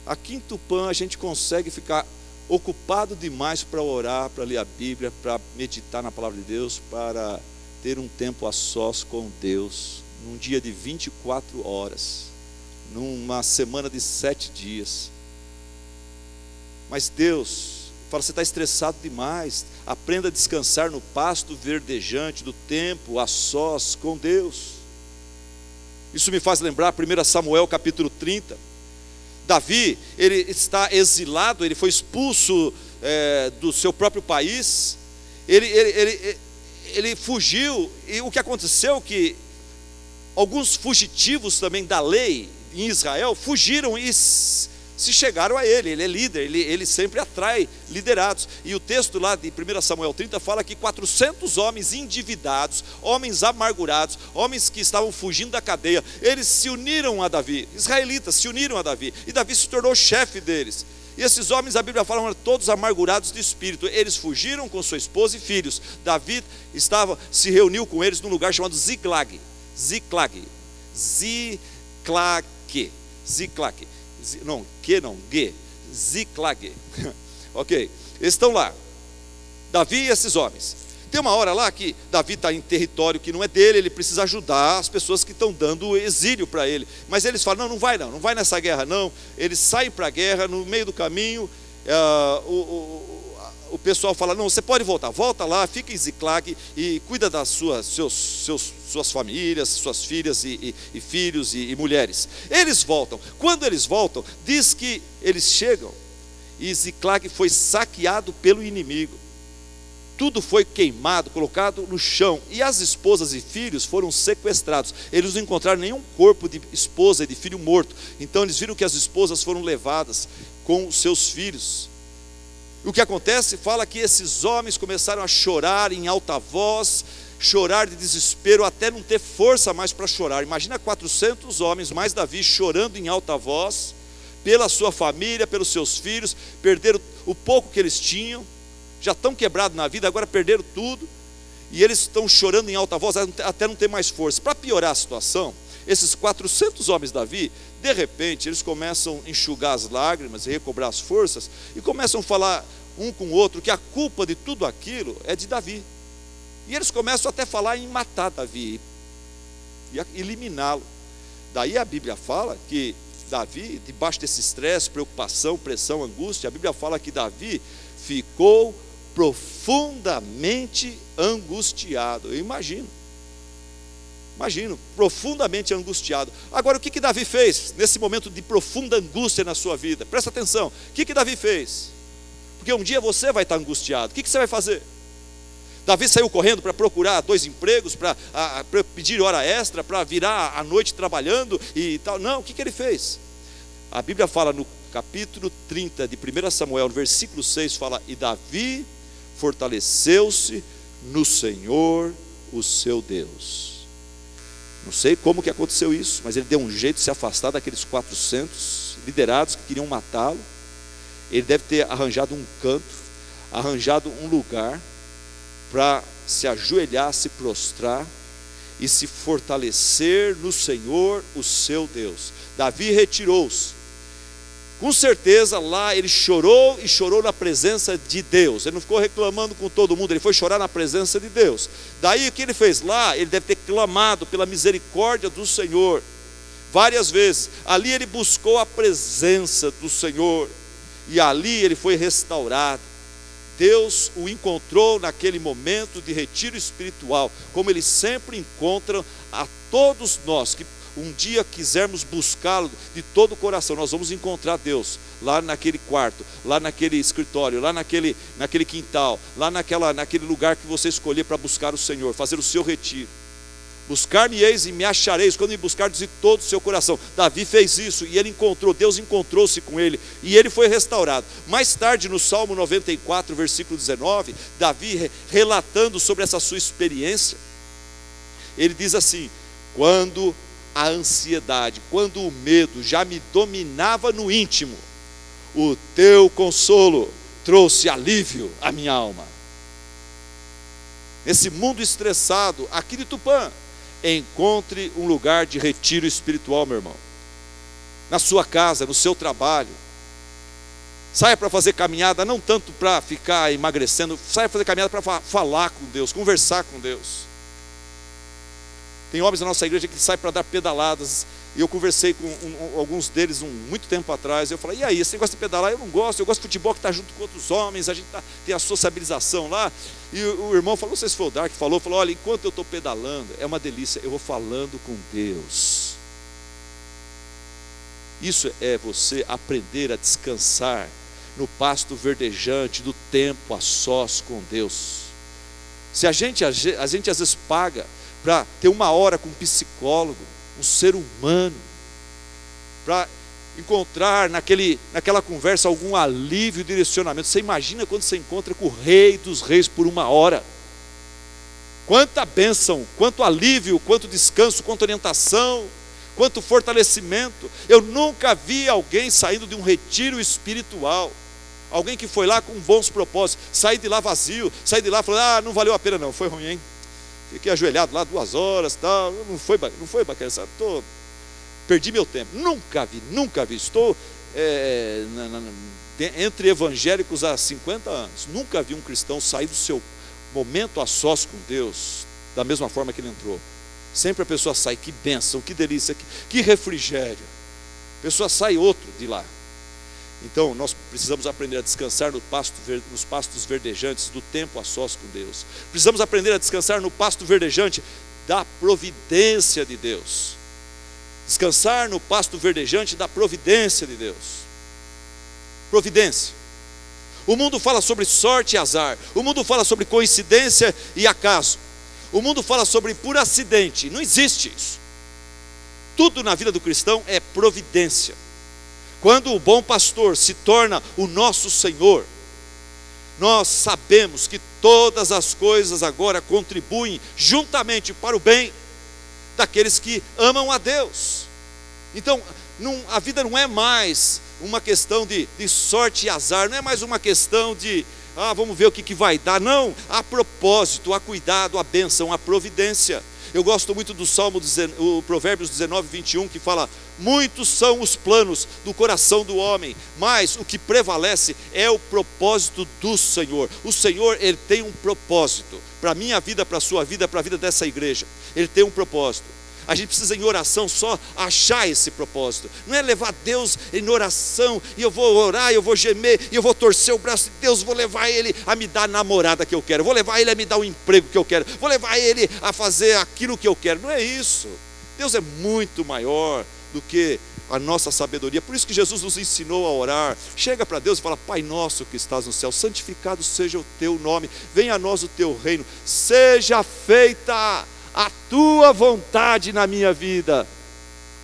Aqui em Tupã a gente consegue ficar ocupado demais para orar, para ler a Bíblia, para meditar na palavra de Deus, para ter um tempo a sós com Deus, num dia de 24 horas, numa semana de 7 dias. Mas Deus fala: você está estressado demais, aprenda a descansar no pasto verdejante do tempo a sós com Deus. Isso me faz lembrar 1 Samuel capítulo 30. Davi, ele está exilado, ele foi expulso do seu próprio país, ele fugiu, e o que aconteceu é que alguns fugitivos também da lei em Israel fugiram e se chegaram a ele. Ele é líder, ele sempre atrai liderados. E o texto lá de 1 Samuel 30 fala que 400 homens endividados, homens amargurados, homens que estavam fugindo da cadeia, eles se uniram a Davi, israelitas se uniram a Davi, e Davi se tornou chefe deles. E esses homens, a Bíblia fala, eram todos amargurados de espírito. Eles fugiram com sua esposa e filhos. Davi se reuniu com eles num lugar chamado Ziklag. Ok, eles estão lá, Davi e esses homens. Tem uma hora lá que Davi está em território que não é dele, ele precisa ajudar as pessoas que estão dando exílio para ele. Mas eles falam, não vai nessa guerra não. Eles saem para a guerra, no meio do caminho, o pessoal fala, não, você pode volta lá, fica em Ziklag e cuida das suas famílias, suas filhas e filhos e mulheres. Eles voltam. Quando eles voltam, diz que eles chegam e Ziklag foi saqueado pelo inimigo. Tudo foi queimado, colocado no chão, e as esposas e filhos foram sequestrados. Eles não encontraram nenhum corpo de esposa e de filho morto. Então eles viram que as esposas foram levadas com os seus filhos. O que acontece? Fala que esses homens começaram a chorar em alta voz, chorar de desespero, até não ter força mais para chorar. Imagina 400 homens, mais Davi, chorando em alta voz, pela sua família, pelos seus filhos, perderam o pouco que eles tinham, já estão quebrados na vida, agora perderam tudo, e eles estão chorando em alta voz, até não ter mais força. Para piorar a situação, esses 400 homens de Davi, de repente, eles começam a enxugar as lágrimas e recobrar as forças, e começam a falar um com o outro que a culpa de tudo aquilo é de Davi. E eles começam até a falar em matar Davi e eliminá-lo. Daí a Bíblia fala que Davi, debaixo desse estresse, preocupação, pressão, angústia, a Bíblia fala que Davi ficou profundamente angustiado. Eu imagino, profundamente angustiado. Agora, o que Davi fez nesse momento de profunda angústia na sua vida? Presta atenção, o que Davi fez? Porque um dia você vai estar angustiado. O que você vai fazer? Davi saiu correndo para procurar 2 empregos, para pedir hora extra, para virar a noite trabalhando e tal. Não, o que ele fez? A Bíblia fala no capítulo 30 de 1 Samuel, no versículo 6, fala: e Davi fortaleceu-se no Senhor, o seu Deus. Não sei como que aconteceu isso, mas ele deu um jeito de se afastar daqueles 400 liderados que queriam matá-lo. Ele deve ter arranjado um canto, arranjado um lugar para se ajoelhar, se prostrar e se fortalecer no Senhor, o seu Deus. Davi retirou-se. Com certeza lá ele chorou, e chorou na presença de Deus. Ele não ficou reclamando com todo mundo, ele foi chorar na presença de Deus. Daí o que ele fez lá? Ele deve ter clamado pela misericórdia do Senhor várias vezes. Ali ele buscou a presença do Senhor, e ali ele foi restaurado. Deus o encontrou naquele momento de retiro espiritual, como Ele sempre encontra a todos nós que um dia quisermos buscá-lo de todo o coração. Nós vamos encontrar Deus lá naquele quarto, lá naquele escritório, lá naquele quintal, lá naquele lugar que você escolher para buscar o Senhor, fazer o seu retiro. Buscar-me-eis e me achareis, quando me buscardes de todo o seu coração. Davi fez isso, e ele encontrou, Deus encontrou-se com ele, e ele foi restaurado. Mais tarde, no Salmo 94, versículo 19, Davi, relatando sobre essa sua experiência, ele diz assim: quando a ansiedade, quando o medo já me dominava no íntimo, o teu consolo trouxe alívio à minha alma. Nesse mundo estressado, aqui de Tupã, encontre um lugar de retiro espiritual, meu irmão. Na sua casa, no seu trabalho. Saia para fazer caminhada, não tanto para ficar emagrecendo, saia para fazer caminhada para falar com Deus, conversar com Deus. Tem homens na nossa igreja que saem para dar pedaladas, e eu conversei com alguns deles muito tempo atrás. Eu falei: e aí, você gosta de pedalar? Eu não gosto, eu gosto de futebol, que está junto com outros homens, a gente tem a sociabilização lá. E o irmão falou, não sei se foi o Dark, falou: olha, enquanto eu estou pedalando, é uma delícia, eu vou falando com Deus. Isso é você aprender a descansar no pasto verdejante do tempo a sós com Deus. Se a gente às vezes paga para ter uma hora com um psicólogo, um ser humano, para encontrar naquela conversa algum alívio e direcionamento, você imagina quando você encontra com o Rei dos Reis por uma hora? Quanta bênção, quanto alívio, quanto descanso, quanta orientação, quanto fortalecimento. Eu nunca vi alguém saindo de um retiro espiritual, alguém que foi lá com bons propósitos, sair de lá vazio, sair de lá falando, não valeu a pena não, foi ruim, hein? Fiquei ajoelhado lá 2 horas, tal, não foi bacana, sabe? Perdi meu tempo. Nunca vi. Estou entre evangélicos há 50 anos. Nunca vi um cristão sair do seu momento a sós com Deus da mesma forma que ele entrou. Sempre a pessoa sai, que bênção, que delícia, que refrigério. A pessoa sai outro de lá. Então nós precisamos aprender a descansar nos pastos verdejantes do tempo a sós com Deus. Precisamos aprender a descansar no pasto verdejante da providência de Deus. Descansar no pasto verdejante da providência de Deus. Providência. O mundo fala sobre sorte e azar. O mundo fala sobre coincidência e acaso. O mundo fala sobre por acidente. Não existe isso. Tudo na vida do cristão é providência. Quando o bom pastor se torna o nosso Senhor, nós sabemos que todas as coisas agora contribuem juntamente para o bem daqueles que amam a Deus. Então, a vida não é mais uma questão de sorte e azar, não é mais uma questão de, vamos ver o que vai dar. Não, há propósito, há cuidado, há bênção, há providência. Eu gosto muito do o Provérbios 19, 21, que fala, muitos são os planos do coração do homem, mas o que prevalece é o propósito do Senhor. O Senhor, Ele tem um propósito, para a minha vida, para a sua vida, para a vida dessa igreja. Ele tem um propósito. A gente precisa em oração só achar esse propósito. Não é levar Deus em oração, e eu vou orar, eu vou gemer, e eu vou torcer o braço de Deus, vou levar Ele a me dar a namorada que eu quero, vou levar Ele a me dar o emprego que eu quero, vou levar Ele a fazer aquilo que eu quero. Não é isso. Deus é muito maior do que a nossa sabedoria. Por isso que Jesus nos ensinou a orar. Chega para Deus e fala, Pai nosso que estás no céu, santificado seja o teu nome, venha a nós o teu reino, seja feita a tua vontade na minha vida,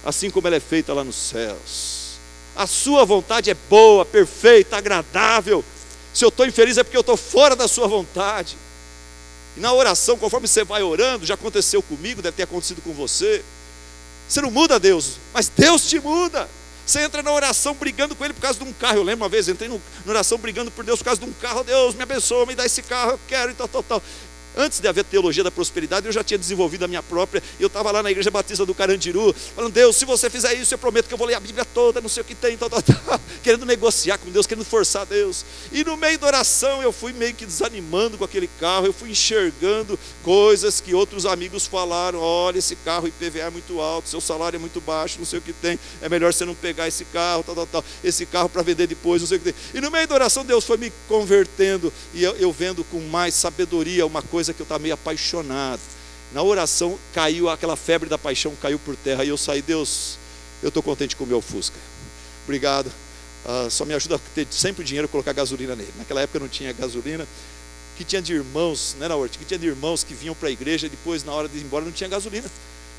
assim como ela é feita lá nos céus. A sua vontade é boa, perfeita, agradável. Se eu estou infeliz é porque eu estou fora da sua vontade. E na oração, conforme você vai orando, já aconteceu comigo, deve ter acontecido com você. Você não muda Deus, mas Deus te muda. Você entra na oração brigando com Ele por causa de um carro. Eu lembro uma vez, entrei na oração brigando por Deus por causa de um carro. Deus me abençoa, me dá esse carro, eu quero e tal. Antes de haver teologia da prosperidade, eu já tinha desenvolvido a minha própria. Eu estava lá na igreja batista do Carandiru, falando, Deus, se você fizer isso, eu prometo que eu vou ler a Bíblia toda, não sei o que tem, querendo negociar com Deus, querendo forçar Deus. E no meio da oração, eu fui meio que desanimando com aquele carro, eu fui enxergando coisas que outros amigos falaram, olha, esse carro IPVA é muito alto, seu salário é muito baixo, não sei o que tem, é melhor você não pegar esse carro, esse carro para vender depois, não sei o que tem. E no meio da oração, Deus foi me convertendo, e eu vendo com mais sabedoria uma coisa que eu estava meio apaixonado. Na oração caiu aquela febre da paixão, caiu por terra, e eu saí, Deus, eu estou contente com o meu Fusca, obrigado, só me ajuda a ter sempre dinheiro, colocar gasolina nele. Naquela época não tinha gasolina, que tinha de irmãos, né, que tinha de irmãos que vinham para a igreja e depois na hora de ir embora não tinha gasolina,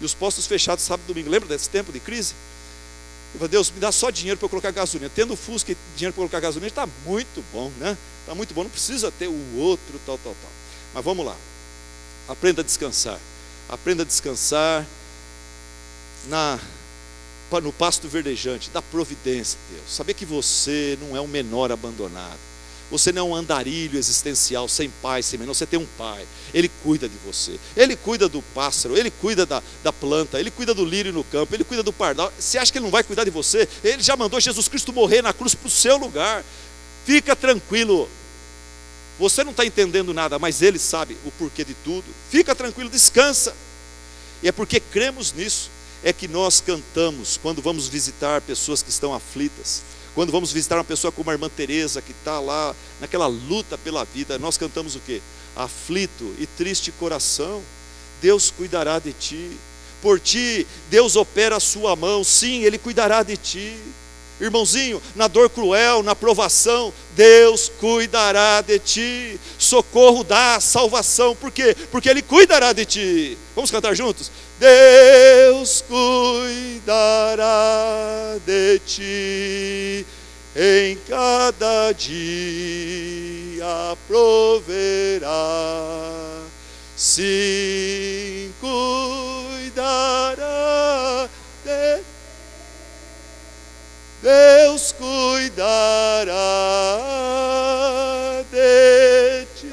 e os postos fechados sábado e domingo. Lembra desse tempo de crise? Eu falei, Deus, me dá só dinheiro para eu colocar gasolina. Tendo Fusca e dinheiro para colocar gasolina, está muito bom, né? Está muito bom, não precisa ter o outro, tal. Mas vamos lá, aprenda a descansar no pasto verdejante da providência de Deus. Saber que você não é um menor abandonado, você não é um andarilho existencial sem pai, sem menor. Você tem um pai, Ele cuida de você, Ele cuida do pássaro, Ele cuida da planta, Ele cuida do lírio no campo, Ele cuida do pardal. Você acha que Ele não vai cuidar de você? Ele já mandou Jesus Cristo morrer na cruz para o seu lugar. Fica tranquilo. Você não está entendendo nada, mas Ele sabe o porquê de tudo. Fica tranquilo, descansa. E é porque cremos nisso, é que nós cantamos quando vamos visitar pessoas que estão aflitas. Quando vamos visitar uma pessoa como a irmã Teresa, que está lá naquela luta pela vida, nós cantamos o quê? Aflito e triste coração, Deus cuidará de ti. Por ti, Deus opera a sua mão, sim, Ele cuidará de ti. Irmãozinho, na dor cruel, na provação, Deus cuidará de ti. Socorro dá salvação. Por quê? Porque Ele cuidará de ti. Vamos cantar juntos? Deus cuidará de ti, em cada dia proverá. Sim, cuidará de ti. Deus cuidará de ti.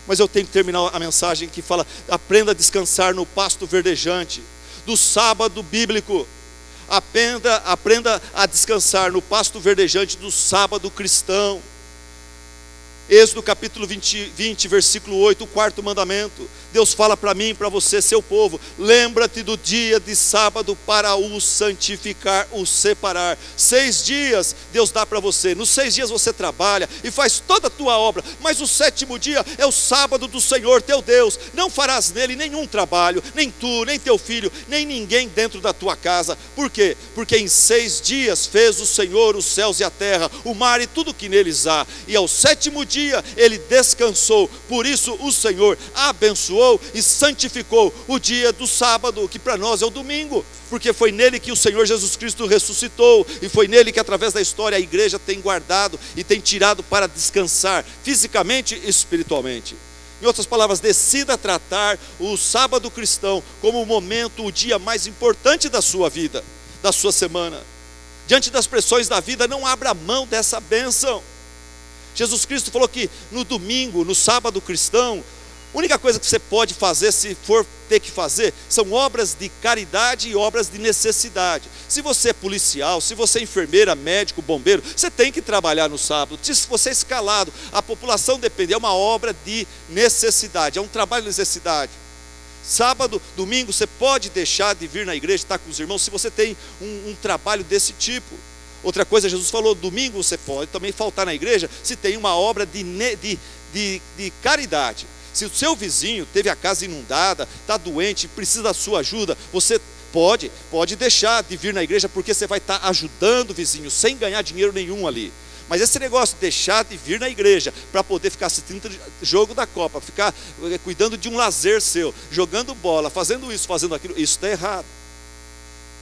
Mas eu tenho que terminar a mensagem que fala: aprenda a descansar no pasto verdejante do sábado bíblico. Aprenda a descansar no pasto verdejante do sábado cristão. Êxodo capítulo 20, versículo 8, o quarto mandamento. Deus fala para mim e para você, seu povo: lembra-te do dia de sábado para o santificar, o separar. 6 dias Deus dá para você. Nos 6 dias você trabalha e faz toda a tua obra, mas o 7º dia é o sábado do Senhor teu Deus. Não farás nele nenhum trabalho, nem tu, nem teu filho, nem ninguém dentro da tua casa. Por quê? Porque em 6 dias fez o Senhor os céus e a terra, o mar e tudo que neles há, e ao 7º dia Ele descansou. Por isso o Senhor abençoou e santificou o dia do sábado, que para nós é o domingo, porque foi nele que o Senhor Jesus Cristo ressuscitou, e foi nele que através da história a igreja tem guardado e tem tirado para descansar fisicamente e espiritualmente. Em outras palavras, decida tratar o sábado cristão como o momento, o dia mais importante da sua vida, da sua semana. Diante das pressões da vida, não abra mão dessa bênção. Jesus Cristo falou que no domingo, no sábado cristão, a única coisa que você pode fazer, se for ter que fazer, são obras de caridade e obras de necessidade. Se você é policial, se você é enfermeira, médico, bombeiro, você tem que trabalhar no sábado. Se você é escalado, a população depende, é uma obra de necessidade, é um trabalho de necessidade. Sábado, domingo, você pode deixar de vir na igreja, estar com os irmãos, se você tem um trabalho desse tipo. Outra coisa, Jesus falou, domingo você pode também faltar na igreja, se tem uma obra de caridade. Se o seu vizinho teve a casa inundada, está doente, precisa da sua ajuda, você pode deixar de vir na igreja, porque você vai estar ajudando o vizinho, sem ganhar dinheiro nenhum ali. Mas esse negócio de deixar de vir na igreja, para poder ficar assistindo jogo da Copa, ficar cuidando de um lazer seu, jogando bola, fazendo isso, fazendo aquilo, isso está errado.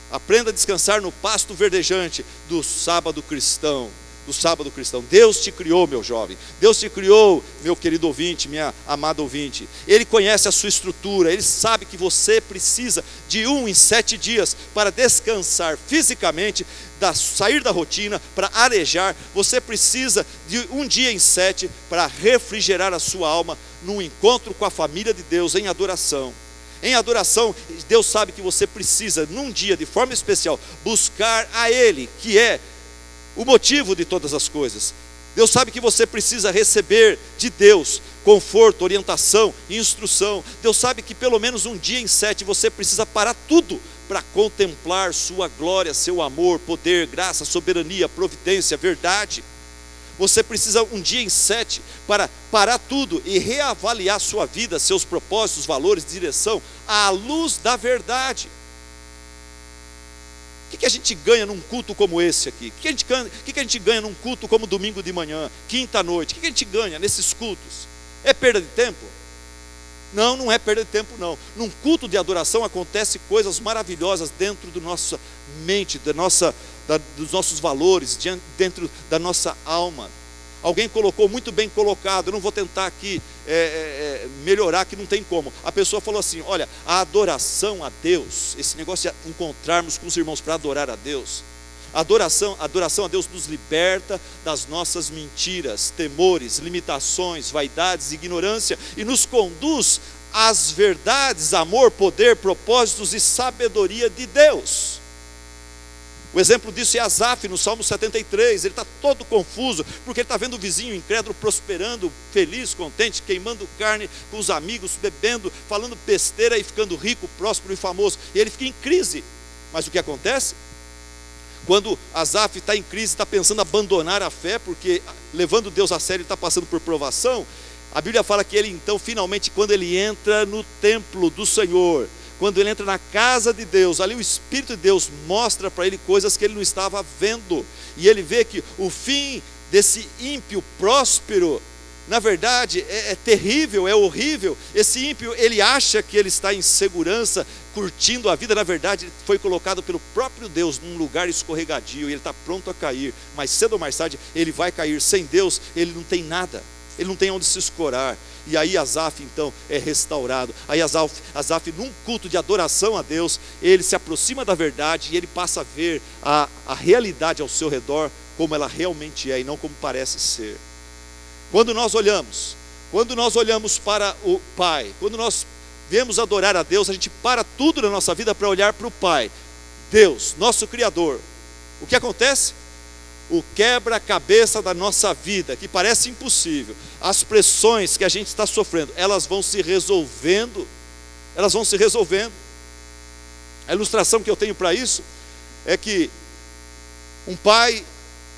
Aprenda a descansar no pasto verdejante do sábado cristão. Do sábado cristão. Deus te criou, meu jovem. Deus te criou, meu querido ouvinte, minha amada ouvinte. Ele conhece a sua estrutura. Ele sabe que você precisa de 1 em 7 dias para descansar fisicamente, sair da rotina, para arejar. Você precisa de 1 dia em 7 para refrigerar a sua alma num encontro com a família de Deus em adoração. Em adoração, Deus sabe que você precisa, num dia de forma especial, buscar a Ele, que é o motivo de todas as coisas. Deus sabe que você precisa receber de Deus conforto, orientação e instrução. Deus sabe que pelo menos 1 dia em 7 você precisa parar tudo para contemplar sua glória, seu amor, poder, graça, soberania, providência, verdade. Você precisa 1 dia em 7 para parar tudo e reavaliar sua vida, seus propósitos, valores, direção, à luz da verdade. O que a gente ganha num culto como esse aqui? O que a gente ganha num culto como domingo de manhã, quinta à noite? O que a gente ganha nesses cultos? É perda de tempo? Não, não é perda de tempo não. Num culto de adoração acontecem coisas maravilhosas dentro da nossa mente, dos nossos valores, dentro da nossa alma. Alguém colocou muito bem colocado, eu não vou tentar aqui melhorar, que não tem como. A pessoa falou assim, olha, a adoração a Deus, esse negócio de encontrarmos com os irmãos para adorar a Deus, a adoração a Deus nos liberta das nossas mentiras, temores, limitações, vaidades, ignorância, e nos conduz às verdades, amor, poder, propósitos e sabedoria de Deus. O exemplo disso é Asaf no Salmo 73, ele está todo confuso, porque ele está vendo o vizinho incrédulo prosperando, feliz, contente, queimando carne com os amigos, bebendo, falando besteira e ficando rico, próspero e famoso, e ele fica em crise. Mas o que acontece? Quando Asaf está em crise, está pensando em abandonar a fé, porque levando Deus a sério, ele está passando por provação, a Bíblia fala que ele então, finalmente, quando ele entra no templo do Senhor, quando ele entra na casa de Deus, ali o Espírito de Deus mostra para ele coisas que ele não estava vendo, e ele vê que o fim desse ímpio próspero, na verdade, é terrível, é horrível. Esse ímpio, ele acha que ele está em segurança, curtindo a vida. Na verdade, ele foi colocado pelo próprio Deus num lugar escorregadio, e ele está pronto a cair, mas cedo ou mais tarde ele vai cair. Sem Deus ele não tem nada, ele não tem onde se escorar. E aí Asaf então é restaurado. Aí Asaf num culto de adoração a Deus, ele se aproxima da verdade, e ele passa a ver a realidade ao seu redor como ela realmente é, e não como parece ser. Quando nós olhamos para o Pai, quando nós viemos adorar a Deus, a gente para tudo na nossa vida para olhar para o Pai, Deus, nosso Criador. O que acontece? O quebra-cabeça da nossa vida, que parece impossível, as pressões que a gente está sofrendo, elas vão se resolvendo. A ilustração que eu tenho para isso é que um pai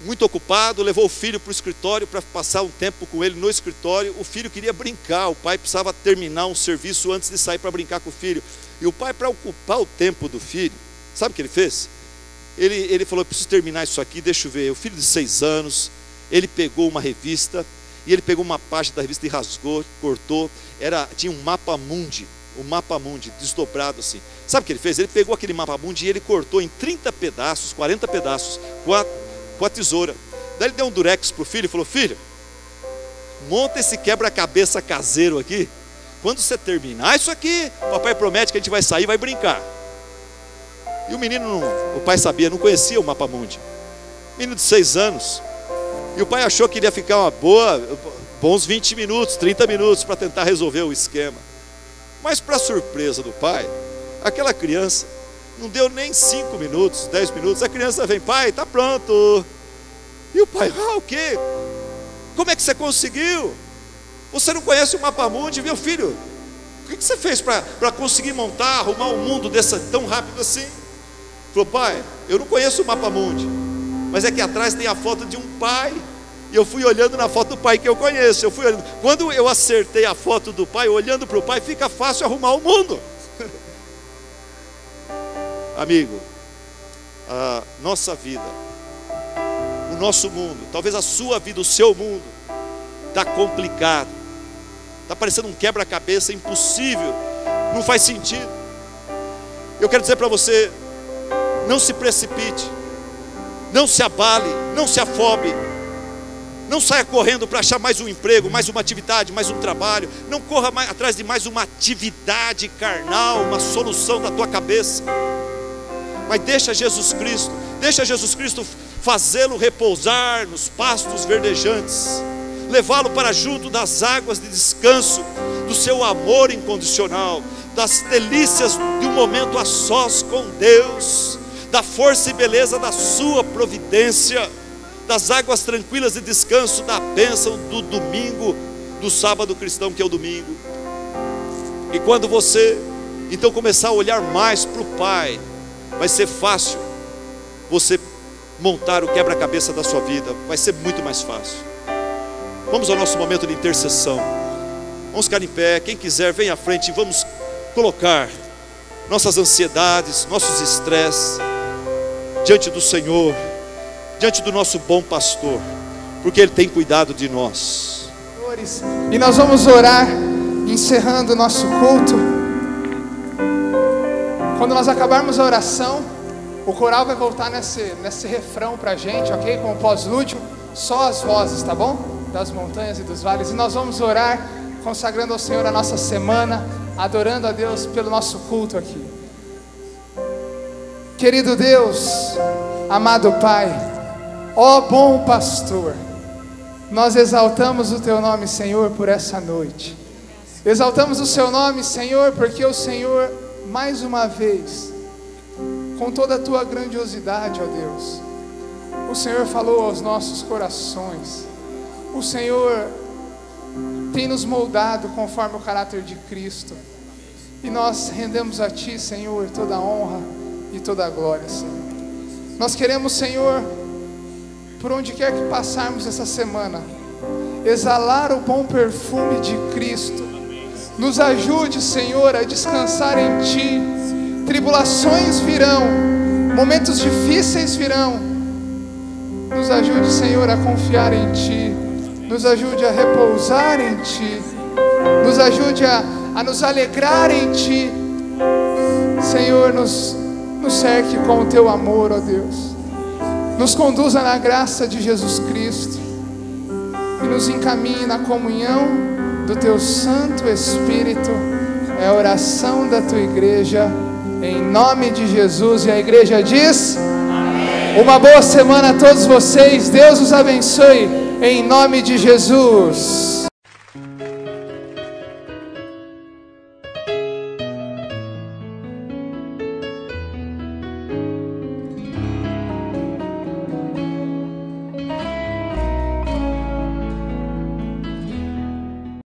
muito ocupado levou o filho para o escritório para passar um tempo com ele no escritório. O filho queria brincar, o pai precisava terminar um serviço antes de sair para brincar com o filho. E o pai, para ocupar o tempo do filho, sabe o que ele fez? Ele falou: eu preciso terminar isso aqui, deixa eu ver. O filho de 6 anos, ele pegou uma revista, e ele pegou uma página da revista e rasgou, cortou. Tinha um mapa mundi, desdobrado assim. Sabe o que ele fez? Ele pegou aquele mapa mundi e ele cortou em 30 pedaços, 40 pedaços, com a tesoura. Daí ele deu um durex para o filho e falou: filho, monta esse quebra-cabeça caseiro aqui. Quando você terminar isso aqui, o papai promete que a gente vai sair e vai brincar. E o menino, o pai sabia, não conhecia o mapa mundi. Menino de 6 anos. E o pai achou que iria ficar bons 20 minutos, 30 minutos para tentar resolver o esquema. Mas para surpresa do pai, aquela criança não deu nem 5 minutos, 10 minutos, a criança vem: pai, está pronto. E o pai: o quê? Como é que você conseguiu? Você não conhece o mapa mundi, meu filho? O que você fez para conseguir montar, arrumar um mundo tão rápido assim? Falou: pai, eu não conheço o mapa mundi, mas é que atrás tem a foto de um pai, e eu fui olhando na foto do pai que eu conheço. Eu fui olhando. Quando eu acertei a foto do pai, olhando para o pai, fica fácil arrumar o mundo. Amigo, a nossa vida, o nosso mundo, talvez a sua vida, o seu mundo, está complicado, está parecendo um quebra-cabeça impossível, não faz sentido. Eu quero dizer para você: não se precipite, não se abale, não se afobe, não saia correndo para achar mais um emprego, mais uma atividade, mais um trabalho. Não corra atrás de mais uma atividade carnal, uma solução da tua cabeça. Mas deixa Jesus Cristo fazê-lo repousar nos pastos verdejantes, levá-lo para junto das águas de descanso, do seu amor incondicional, das delícias de um momento a sós com Deus, da força e beleza da sua providência, das águas tranquilas de descanso, da bênção do domingo, do sábado cristão, que é o domingo. E quando você então começar a olhar mais para o Pai, vai ser fácil você montar o quebra-cabeça da sua vida, vai ser muito mais fácil. Vamos ao nosso momento de intercessão. Vamos ficar em pé. Quem quiser, vem à frente e vamos colocar nossas ansiedades, nossos estresses diante do Senhor, diante do nosso bom pastor, porque Ele tem cuidado de nós. E nós vamos orar, encerrando o nosso culto. Quando nós acabarmos a oração, o coral vai voltar nesse refrão pra gente, ok? Com o pós-lúdio, só as vozes, tá bom? Das montanhas e dos vales. E nós vamos orar, consagrando ao Senhor a nossa semana, adorando a Deus pelo nosso culto aqui. Querido Deus, amado Pai, ó bom pastor, nós exaltamos o Teu nome, Senhor, por essa noite. Exaltamos o Seu nome, Senhor, porque o Senhor, mais uma vez, com toda a Tua grandiosidade, ó Deus, o Senhor falou aos nossos corações. O Senhor tem nos moldado conforme o caráter de Cristo, e nós rendemos a Ti, Senhor, toda a honra e toda a glória, Senhor. Nós queremos, Senhor, por onde quer que passarmos essa semana, exalar o bom perfume de Cristo, Nos ajude, Senhor, a descansar em Ti. Tribulações virão, momentos difíceis virão. Nos ajude, Senhor, a confiar em Ti. Nos ajude a repousar em Ti. Nos ajude a nos alegrar em Ti. Senhor, nos cerque com o Teu amor, ó Deus. Nos conduza na graça de Jesus Cristo. E nos encaminhe na comunhão do Teu Santo Espírito. É a oração da Tua igreja, em nome de Jesus. E a igreja diz: amém. Uma boa semana a todos vocês. Deus os abençoe, em nome de Jesus.